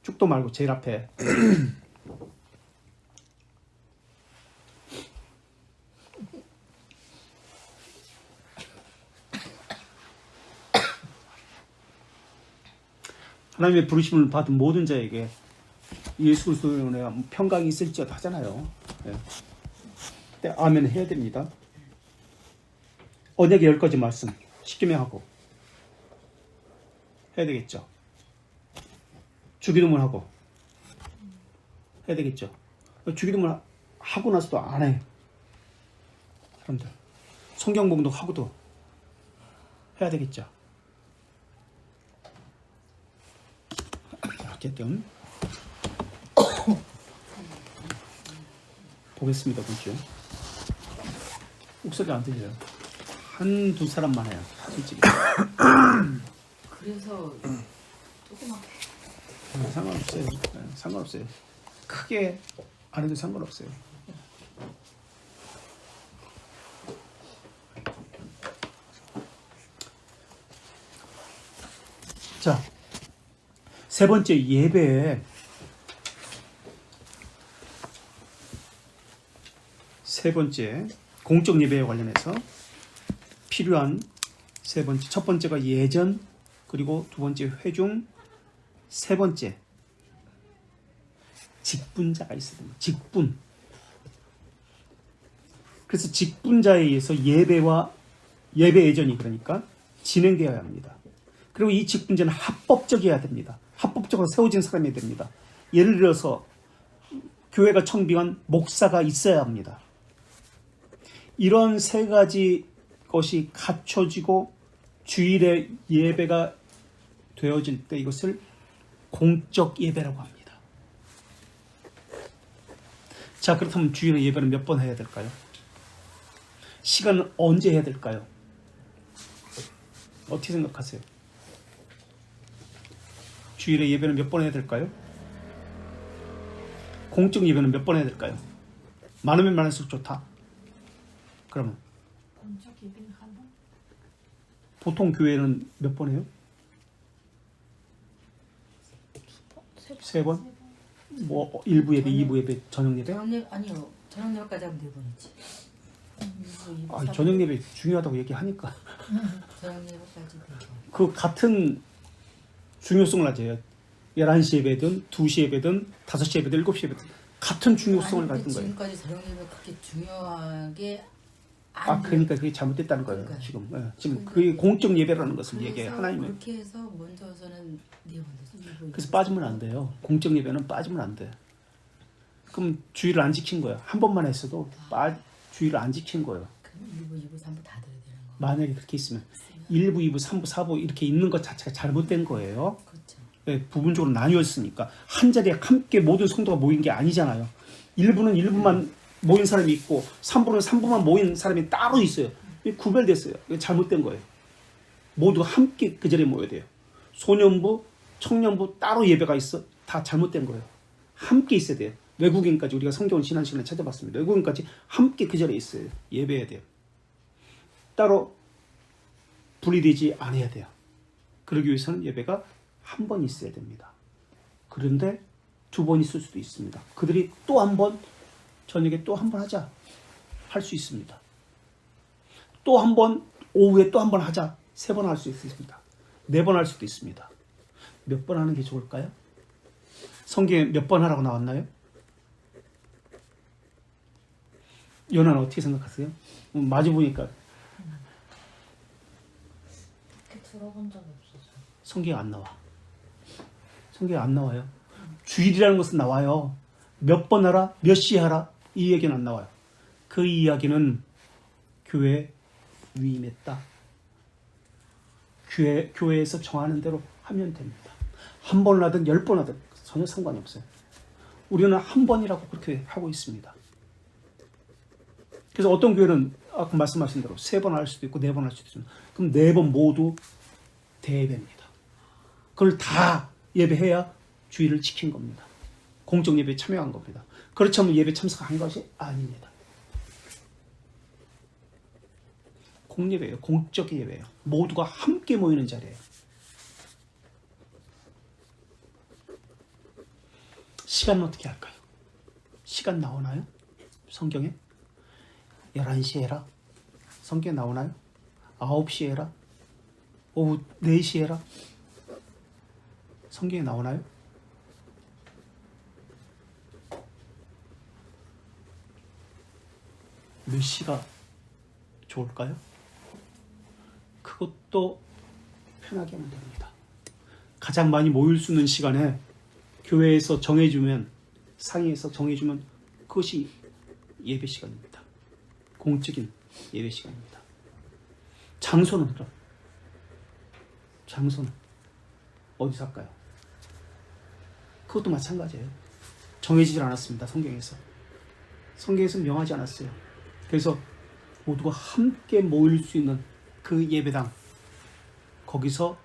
A: 쭉도 말고 제일 앞에. 하나님의 부르심을 받은 모든 자에게 예수 그리스도로 내가 평강이 있을지어다 하잖아요. 네. 그때 아멘 해야 됩니다. 언약의 10가지 말씀 쉽게 명하고 해야 되겠죠. 주기도문 하고 해야 되겠죠. 주기도문 하고 나서도 안 해요. 사람들 성경 봉독 하고도 해야 되겠죠. 어쨌든 보겠습니다. 본주 목소리가 안 들려요. 한두 사람만 해요. 솔직히.
E: 그래서 조그맣게
A: 상관없어요. 네, 상관없어요. 크게 안 해도 상관없어요. 자, 세 번째 예배에 세 번째 공적 예배에 관련해서 필요한 세 번째, 첫 번째가 예전, 그리고 두 번째 회중, 세 번째 직분자가 있어야 됩니다. 직분. 그래서 직분자에 의해서 예배와 예배 예전이 그러니까 진행되어야 합니다. 그리고 이 직분자는 합법적이어야 됩니다. 합법적으로 세워진 사람이 됩니다. 예를 들어서 교회가 청빙한 목사가 있어야 합니다. 이런 세 가지 것이 갖춰지고 주일에 예배가 되어질 때 이것을 공적 예배라고 합니다. 자, 그렇다면 주일에 예배는 몇 번 해야 될까요? 시간은 언제 해야 될까요? 어떻게 생각하세요? 주일에 예배는 몇 번 해야 될까요? 공적 예배는 몇 번 해야 될까요? 많으면 많을수록 좋다. 그러면
B: 본적 예배는 한 번?
A: 보통 교회는 몇 번 해요? 세 번? 뭐 1부 예배, 2부 예배, 저녁 예배?
E: 아니요. 저녁 예배까지 하면 4번이지.
A: 아, 저녁 예배 중요하다고 얘기하니까
E: 저녁 예배까지 4번.
A: 그 같은 중요성을 가져요. 11시 예배든 2시 예배든 5시 예배든 7시 예배든 같은 중요성을 가진 거예요.
E: 지금까지 저녁 예배 그렇게 중요하게
A: 그러니까 그게 잘못됐다는 거예요.
E: 그러니까요.
A: 지금. 예, 지금 그게 공적 예배라는 것을 얘기해요. 하나님의.
E: 그렇게 해서 먼저서는 4번 됐어요.
A: 그래서 빠지면 안 돼요. 공적 예배는 빠지면 안 돼. 그럼 주의를 안 지킨 거예요. 한 번만 했어도 주의를 안 지킨 거예요.
E: 그럼 1부, 2부, 3부 다 드려야 되는 거.
A: 만약에 그렇게 있으면 1부, 2부, 3부, 4부 이렇게 있는 것 자체가 잘못된 거예요.
E: 그렇죠.
A: 네, 부분적으로 나뉘었으니까 한 자리에 함께 모든 성도가 모인 게 아니잖아요. 1부는 1부만 모인 사람이 있고 3부는 3부만 모인 사람이 따로 있어요. 이게 구별됐어요. 이게 잘못된 거예요. 모두 함께 그 자리에 모여야 돼요. 소년부, 청년부 따로 예배가 있어. 다 잘못된 거예요. 함께 있어야 돼요. 외국인까지 우리가 성경을 지난 시간에 찾아봤습니다. 외국인까지 함께 그 자리에 있어요. 예배해야 돼요. 따로 분리되지 않아야 돼요. 그러기 위해서는 예배가 한 번 있어야 됩니다. 그런데 2번 있을 수도 있습니다. 그들이 또 한 번 저녁에 또 한 번 하자 할 수 있습니다. 또 한 번 오후에 또 한 번 하자 3번 할 수 있습니다. 4번 할 수도 있습니다. 몇 번 하는 게 좋을까요? 성경에 몇 번 하라고 나왔나요? 연아는 어떻게 생각하세요? 마주 보니까
B: 그렇게 들어본 적이 없어서.
A: 성경에 안 나와. 성경에 안 나와요. 주일이라는 것은 나와요. 몇 번 하라, 몇 시에 하라 이 얘기는 안 나와요. 그 이야기는 교회 위임했다. 교회에서 정하는 대로 하면 됩니다. 한 번을 하든 10번 하든 전혀 상관이 없어요. 우리는 한 번이라고 그렇게 하고 있습니다. 그래서 어떤 교회는 아까 말씀하신 대로 3번 할 수도 있고 4번 할 수도 있습니다. 그럼 4번 모두 대예배입니다. 그걸 다 예배해야 주의를 지킨 겁니다. 공적 예배에 참여한 겁니다. 그렇지 않으면 예배 참석한 것이 아닙니다. 공예배예요. 공적 예배예요. 모두가 함께 모이는 자리예요. 시간은 어떻게 할까요? 시간 나오나요? 성경에? 11시에 해라. 성경에 나오나요? 9시에 해라. 오후 4시에 해라. 성경에 나오나요? 몇 시가 좋을까요? 그것도 편하게 하면 됩니다. 가장 많이 모일 수 있는 시간에 교회에서 정해주면, 상의해서 정해주면 그것이 예배 시간입니다. 공적인 예배 시간입니다. 장소는 그럼? 장소는 어디서 할까요? 그것도 마찬가지예요. 정해지질 않았습니다. 성경에서. 성경에서 명하지 않았어요. 그래서 모두가 함께 모일 수 있는 그 예배당, 거기서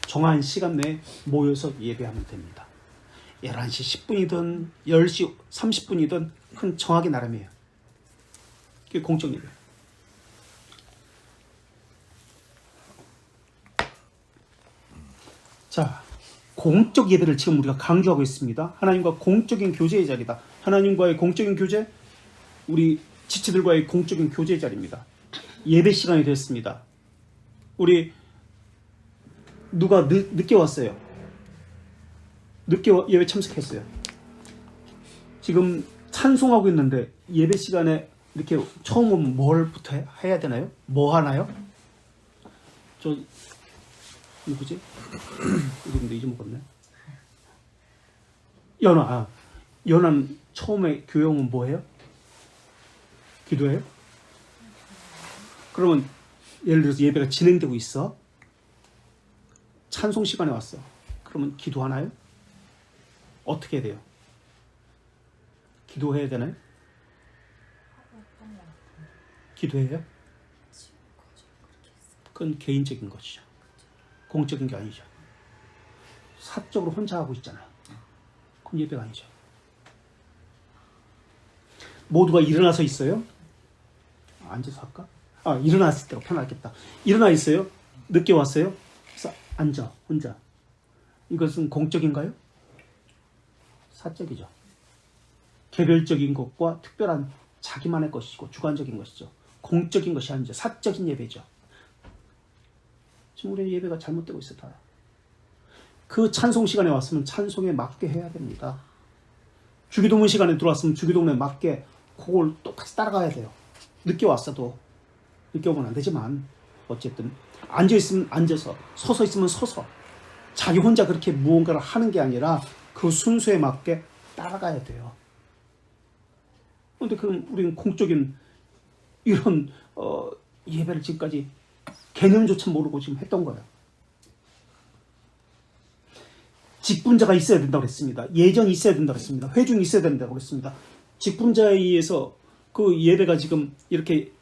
A: 정한 시간 내에 모여서 예배하면 됩니다. 11시 10분이든 10시 30분이든 그건 정하기 나름이에요. 그게 공적 예배. 자, 공적 예배를 지금 우리가 강조하고 있습니다. 하나님과 공적인 교제의 자리다. 하나님과의 공적인 교제, 우리 지체들과의 공적인 교제의 자리입니다. 예배 시간이 됐습니다. 우리 누가 늦게 왔어요? 늦게 예배 참석했어요. 지금 찬송하고 있는데 예배 시간에 이렇게 처음 오면 뭘부터 해야 되나요? 뭐 하나요? 저 누구지? 이름도 잊어먹었네. 연아. 연아는 처음에 교회 오면 뭐 해요? 기도해요? 그러면 예를 들어서 예배가 진행되고 있어. 찬송 시간에 왔어. 그러면 기도하나요? 어떻게 해야 돼요? 기도해야 되나요? 기도해요? 그건 개인적인 것이죠. 공적인 게 아니죠. 사적으로 혼자 하고 있잖아요. 그럼 예배가 아니죠. 모두가 일어나서 있어요? 앉아서 할까? 일어났을 때가 편하겠다. 일어나 있어요? 늦게 왔어요? 그래서 앉아, 혼자. 이것은 공적인가요? 사적이죠. 개별적인 것과 특별한 자기만의 것이고 주관적인 것이죠. 공적인 것이 아니죠. 사적인 예배죠. 지금 우리의 예배가 잘못되고 있어요. 다. 그 찬송 시간에 왔으면 찬송에 맞게 해야 됩니다. 주기도문 시간에 들어왔으면 주기도문에 맞게 그걸 똑같이 따라가야 돼요. 늦게 왔어도 늦게 오면 안 되지만 어쨌든 앉아있으면 앉아서, 서서 있으면 서서, 자기 혼자 그렇게 무언가를 하는 게 아니라 그 순서에 맞게 따라가야 돼요. 그런데 그럼 우리는 공적인 이런 예배를 지금까지 개념조차 모르고 지금 했던 거예요. 직분자가 있어야 된다고 그랬습니다. 예정이 있어야 된다고 그랬습니다. 회중이 있어야 된다고 그랬습니다. 직분자에 의해서 그 예배가 지금 이렇게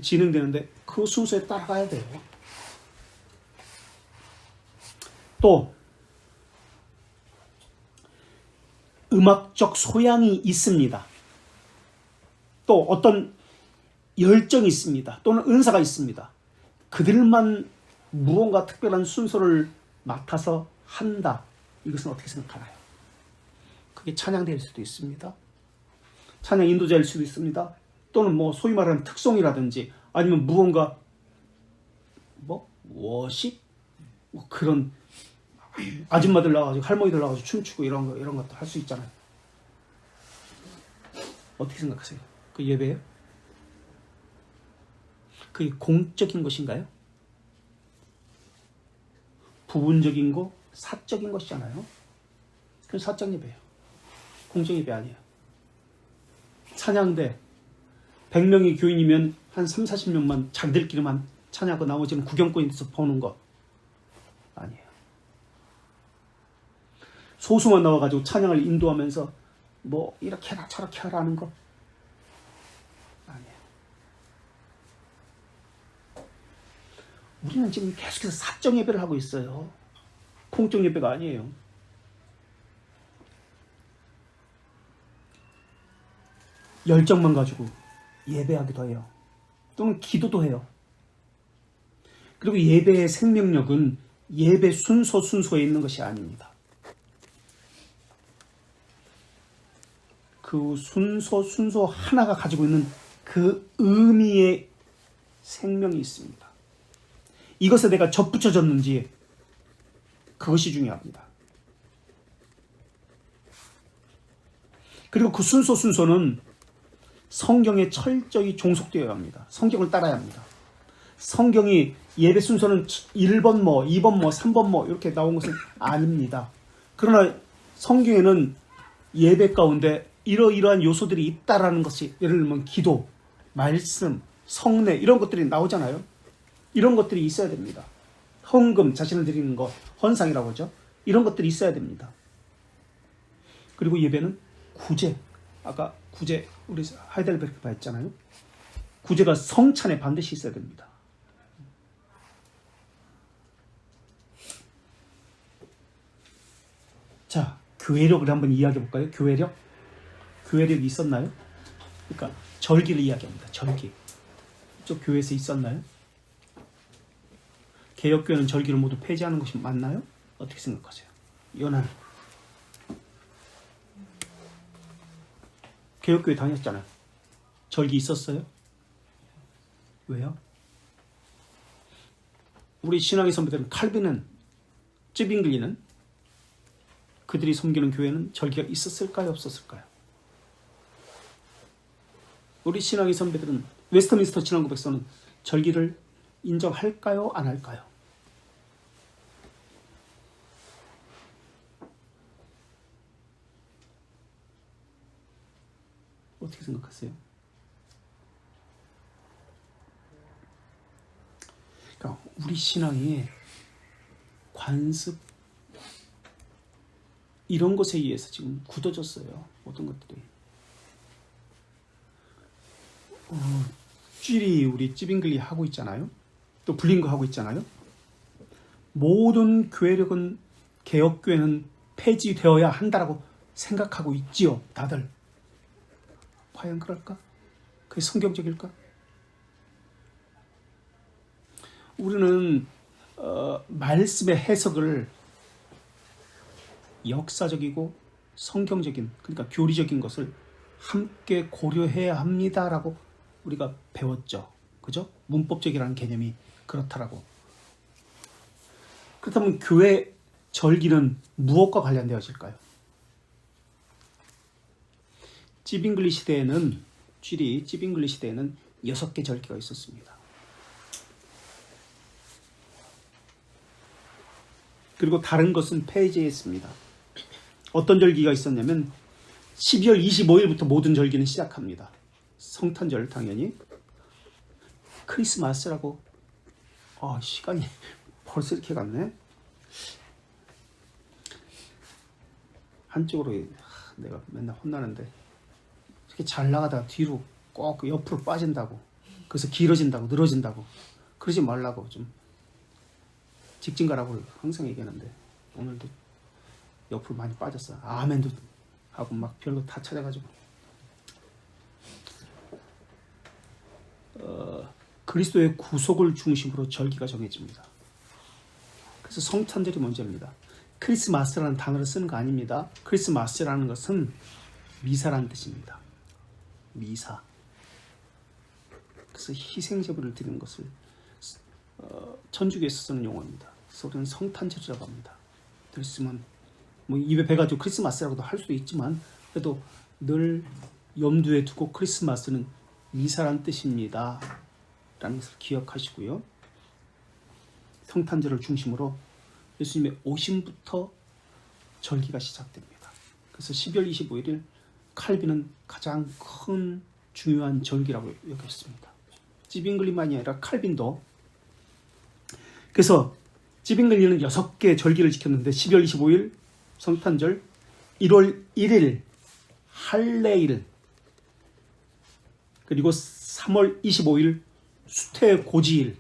A: 진행되는데 그 순서에 따라가야 돼요. 또 음악적 소양이 있습니다. 또 어떤 열정이 있습니다. 또는 은사가 있습니다. 그들만 무언가 특별한 순서를 맡아서 한다. 이것은 어떻게 생각하나요? 그게 찬양대일 수도 있습니다. 찬양 인도자일 수도 있습니다. 또는 뭐 소위 말하는 특송이라든지 아니면 무언가 워십 그런 아줌마들 나와가지고 할머니들 나와가지고 춤추고 이런 것도 할 수 있잖아요. 어떻게 생각하세요? 그 예배예요? 그게 공적인 것인가요? 부분적인 거, 사적인 것이잖아요. 그건 사적 예배예요. 공적 예배 아니에요. 찬양대 100명이 교인이면 한 3, 40명만 자기들끼리만 찬양하고 나머지는 구경꾼에서 보는 거 아니에요. 소수만 나와가지고 찬양을 인도하면서 뭐 이렇게 해라 저렇게 하라 하는 거 아니에요. 우리는 지금 계속해서 사적 예배를 하고 있어요. 공적 예배가 아니에요. 열정만 가지고 예배하기도 해요. 또는 기도도 해요. 그리고 예배의 생명력은 예배 순서에 있는 것이 아닙니다. 그 순서 하나가 가지고 있는 그 의미의 생명이 있습니다. 이것에 내가 접붙여졌는지 그것이 중요합니다. 그리고 그 순서는 성경에 철저히 종속되어야 합니다. 성경을 따라야 합니다. 성경이 예배 순서는 1번 뭐, 2번 뭐, 3번 뭐 이렇게 나온 것은 아닙니다. 그러나 성경에는 예배 가운데 이러이러한 요소들이 있다라는 것이, 예를 들면 기도, 말씀, 성례 이런 것들이 나오잖아요. 이런 것들이 있어야 됩니다. 헌금, 자신을 드리는 것, 헌상이라고 하죠. 이런 것들이 있어야 됩니다. 그리고 예배는 구제, 아까 구제 우리 하이델베르크 봤잖아요. 구제가 성찬에 반드시 있어야 됩니다. 자, 교회력을 한번 이야기해 볼까요? 교회력이 있었나요? 그러니까 절기를 이야기합니다. 절기. 저 교회에서 있었나요? 개혁교회는 절기를 모두 폐지하는 것이 맞나요? 어떻게 생각하세요? 연한. 개혁교회 다녔잖아요. 절기 있었어요? 왜요? 우리 신앙의 선배들은 칼빈은, 찌빙글리는, 그들이 섬기는 교회는 절기가 있었을까요? 없었을까요? 우리 신앙의 선배들은, 웨스트민스터 신앙고백서는 절기를 인정할까요? 안 할까요? 어떻게 생각하세요? 그러니까 우리 신앙이 관습 이런 것에 의해서 지금 굳어졌어요. 모든 것들이. 쥐리 우리 찌빙글리 하고 있잖아요. 또 블링거 하고 있잖아요. 모든 교회력은, 개혁교회는 폐지되어야 한다라고 생각하고 있지요. 다들. 과연 그럴까? 그게 성경적일까? 우리는 말씀의 해석을 역사적이고 성경적인, 그러니까 교리적인 것을 함께 고려해야 합니다라고 우리가 배웠죠. 그죠? 문법적이라는 개념이 그렇다라고. 그렇다면 교회 절기는 무엇과 관련되어질까요? 찌빙글리 시대에는, 찌빙글리 시대에는 6개 절기가 있었습니다. 그리고 다른 것은 폐지했습니다. 어떤 절기가 있었냐면 12월 25일부터 모든 절기는 시작합니다. 성탄절 당연히. 크리스마스라고. 시간이 벌써 이렇게 갔네. 한쪽으로 내가 맨날 혼나는데 이렇게 잘 나가다가 뒤로 꼭 옆으로 빠진다고. 그래서 길어진다고, 늘어진다고. 그러지 말라고 좀 직진 가라고 항상 얘기하는데 오늘도 옆으로 많이 빠졌어. 아멘도 하고 막 별거 다 찾아가지고. 그리스도의 구속을 중심으로 절기가 정해집니다. 그래서 성탄절이 먼저입니다. 크리스마스라는 단어를 쓰는 거 아닙니다. 크리스마스라는 것은 미사라는 뜻입니다. 미사. 그래서 희생제물을 드리는 것을 천주교에서 쓰는 용어입니다. 그래서 우리는 성탄절이라고 합니다. 그랬으면 뭐 입에 배가지고 크리스마스라고도 할 수도 있지만 그래도 늘 염두에 두고 크리스마스는 미사란 뜻입니다 라는 것을 기억하시고요. 성탄절을 중심으로 예수님의 오심부터 절기가 시작됩니다. 그래서 12월 25일을 칼빈은 가장 큰 중요한 절기라고 여겼습니다. 찌빙글리만이 아니라 칼빈도. 그래서 찌빙글리는 6개 절기를 지켰는데 12월 25일 성탄절, 1월 1일 할례일, 그리고 3월 25일 수태고지일.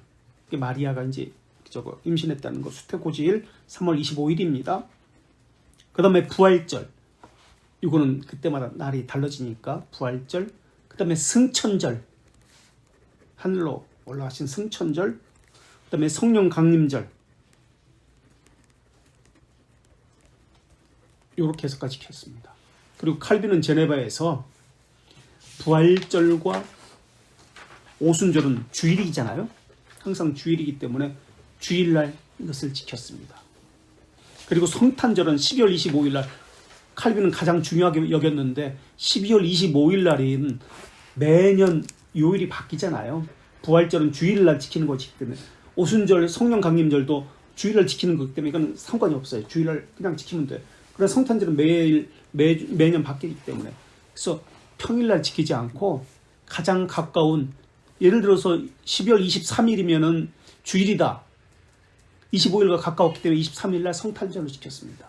A: 마리아가 이제 저거 임신했다는 거 수태고지일 3월 25일입니다. 그 다음에 부활절. 이거는 그때마다 날이 달라지니까 부활절. 그 다음에 승천절. 하늘로 올라가신 승천절. 그다음에 성령 강림절 이렇게 해서까지 지켰습니다. 그리고 칼빈은 제네바에서 부활절과 오순절은 주일이잖아요. 항상 주일이기 때문에 주일날 이것을 지켰습니다. 그리고 성탄절은 12월 25일 날 칼빈은 가장 중요하게 여겼는데 12월 25일 날인 매년 요일이 바뀌잖아요. 부활절은 주일날 지키는 것이기 때문에 오순절 성령 강림절도 주일날 지키는 거기 때문에 이건 상관이 없어요. 주일날 그냥 지키면 돼요. 그러나 성탄절은 매년 바뀌기 때문에 그래서 평일날 지키지 않고 가장 가까운 예를 들어서 12월 23일이면은 주일이다. 25일과 가까웠기 때문에 23일날 성탄절로 지켰습니다.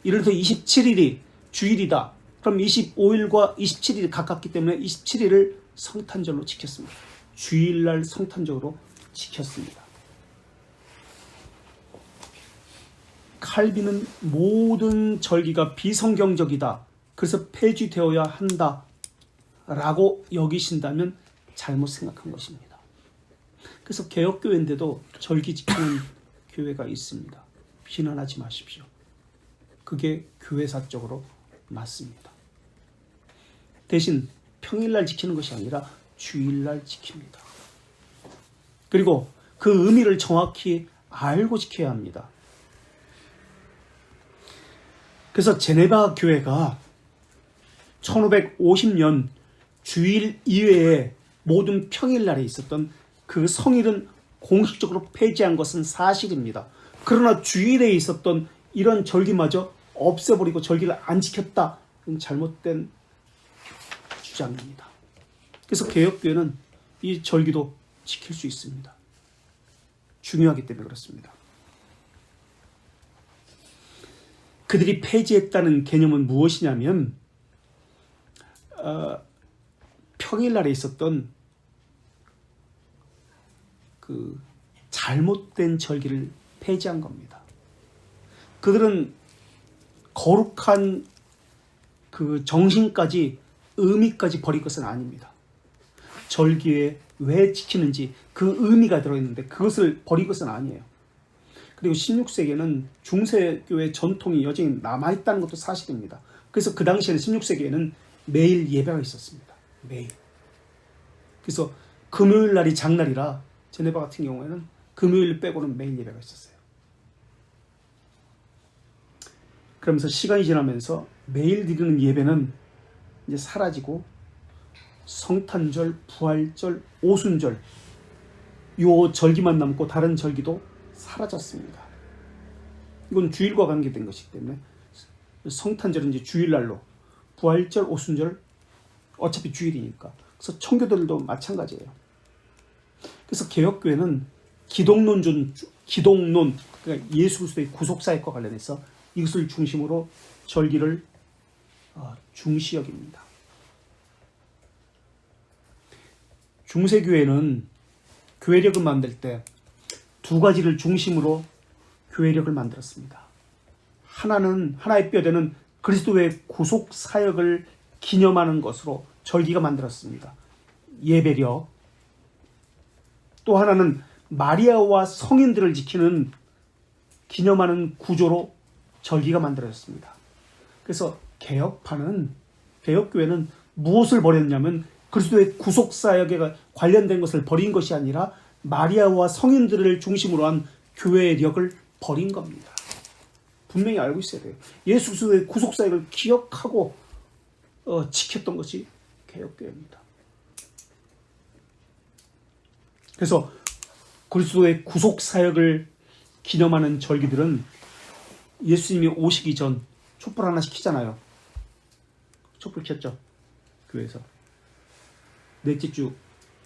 A: 예를 들어 27일이 주일이다. 그럼 25일과 27일이 가깝기 때문에 27일을 성탄절로 지켰습니다. 주일날 성탄절로 지켰습니다. 칼빈은 모든 절기가 비성경적이다. 그래서 폐지되어야 한다. 라고 여기신다면 잘못 생각한 것입니다. 그래서 개혁교회인데도 절기 지키는 교회가 있습니다. 비난하지 마십시오. 그게 교회사적으로 맞습니다. 대신 평일날 지키는 것이 아니라 주일날 지킵니다. 그리고 그 의미를 정확히 알고 지켜야 합니다. 그래서 제네바 교회가 1550년 주일 이외에 모든 평일날에 있었던 그 성일은 공식적으로 폐지한 것은 사실입니다. 그러나 주일에 있었던 이런 절기마저 없애버리고 절기를 안 지켰다. 이건 잘못된 주장입니다. 그래서 개혁교회는 이 절기도 지킬 수 있습니다. 중요하기 때문에 그렇습니다. 그들이 폐지했다는 개념은 무엇이냐면 평일날에 있었던 그 잘못된 절기를 폐지한 겁니다. 그들은 거룩한 그 정신까지 의미까지 버릴 것은 아닙니다. 절기에 왜 지키는지 그 의미가 들어있는데 그것을 버릴 것은 아니에요. 그리고 16세기에는 중세교회 전통이 여전히 남아있다는 것도 사실입니다. 그래서 그 당시에는 16세기에는 매일 예배가 있었습니다. 매일. 그래서 금요일 날이 장날이라 제네바 같은 경우에는 금요일 빼고는 매일 예배가 있었어요. 그러면서 시간이 지나면서 매일 드리는 예배는 이제 사라지고 성탄절, 부활절, 오순절 요 절기만 남고 다른 절기도 사라졌습니다. 이건 주일과 관계된 것이기 때문에 성탄절은 이제 주일날로 부활절, 오순절 어차피 주일이니까. 그래서 청교도들도 마찬가지예요. 그래서 개혁교회는 기독론, 그러니까 예수 그리스도의 구속사역과 관련해서 이것을 중심으로 절기를 중시 여깁니다. 중세교회는 교회력을 만들 때 두 가지를 중심으로 교회력을 만들었습니다. 하나는 하나의 뼈대는 그리스도의 구속 사역을 기념하는 것으로 절기가 만들었습니다. 예배력. 또 하나는 마리아와 성인들을 지키는 기념하는 구조로 절기가 만들어졌습니다. 그래서 개혁교회는 무엇을 버렸냐면 그리스도의 구속 사역에 관련된 것을 버린 것이 아니라 마리아와 성인들을 중심으로 한 교회력을 버린 겁니다. 분명히 알고 있어야 돼요. 예수 그리스도의 구속 사역을 기억하고 지켰던 것이 개혁교회입니다. 그래서 그리스도의 구속 사역을 기념하는 절기들은 예수님이 오시기 전 촛불 하나씩 켜잖아요. 촛불 켰죠. 교회에서. 넷째 주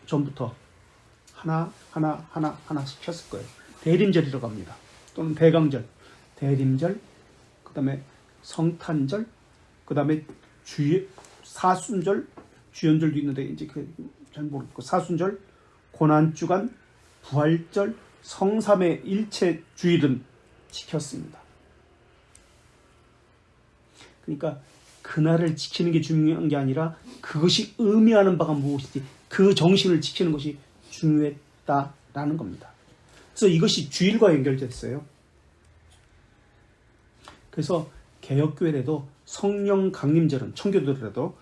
A: 전부터 하나씩 켰을 거예요. 대림절이라고 합니다. 또는 대강절, 대림절, 그 다음에 성탄절, 그 다음에 사순절, 주연절도 있는데 이제 잘 모르겠고 사순절, 고난주간, 부활절, 성삼의 일체 주일은 지켰습니다. 그러니까 그날을 지키는 게 중요한 게 아니라 그것이 의미하는 바가 무엇인지 그 정신을 지키는 것이 중요했다라는 겁니다. 그래서 이것이 주일과 연결됐어요. 그래서 개혁교회에도 성령 강림절은 청교도들에도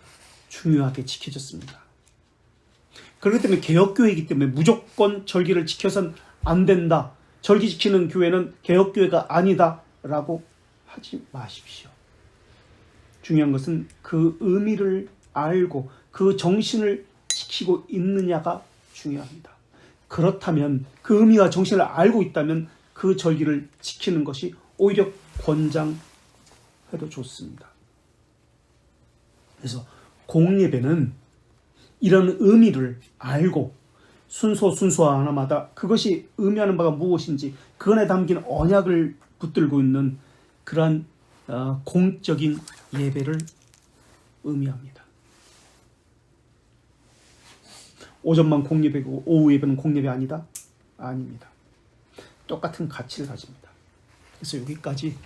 A: 중요하게 지켜졌습니다. 그렇기 때문에 개혁교회이기 때문에 무조건 절기를 지켜선 안 된다. 절기 지키는 교회는 개혁교회가 아니다 라고 하지 마십시오. 중요한 것은 그 의미를 알고 그 정신을 지키고 있느냐가 중요합니다. 그렇다면 그 의미와 정신을 알고 있다면 그 절기를 지키는 것이 오히려 권장해도 좋습니다. 그래서 공예배는 이런 의미를 알고 순서 하나마다 그것이 의미하는 바가 무엇인지 그 안에 담긴 언약을 붙들고 있는 그러한 공적인 예배를 의미합니다. 오전만 공예배고 오후 예배는 공예배 아니다? 아닙니다. 똑같은 가치를 가집니다. 그래서 여기까지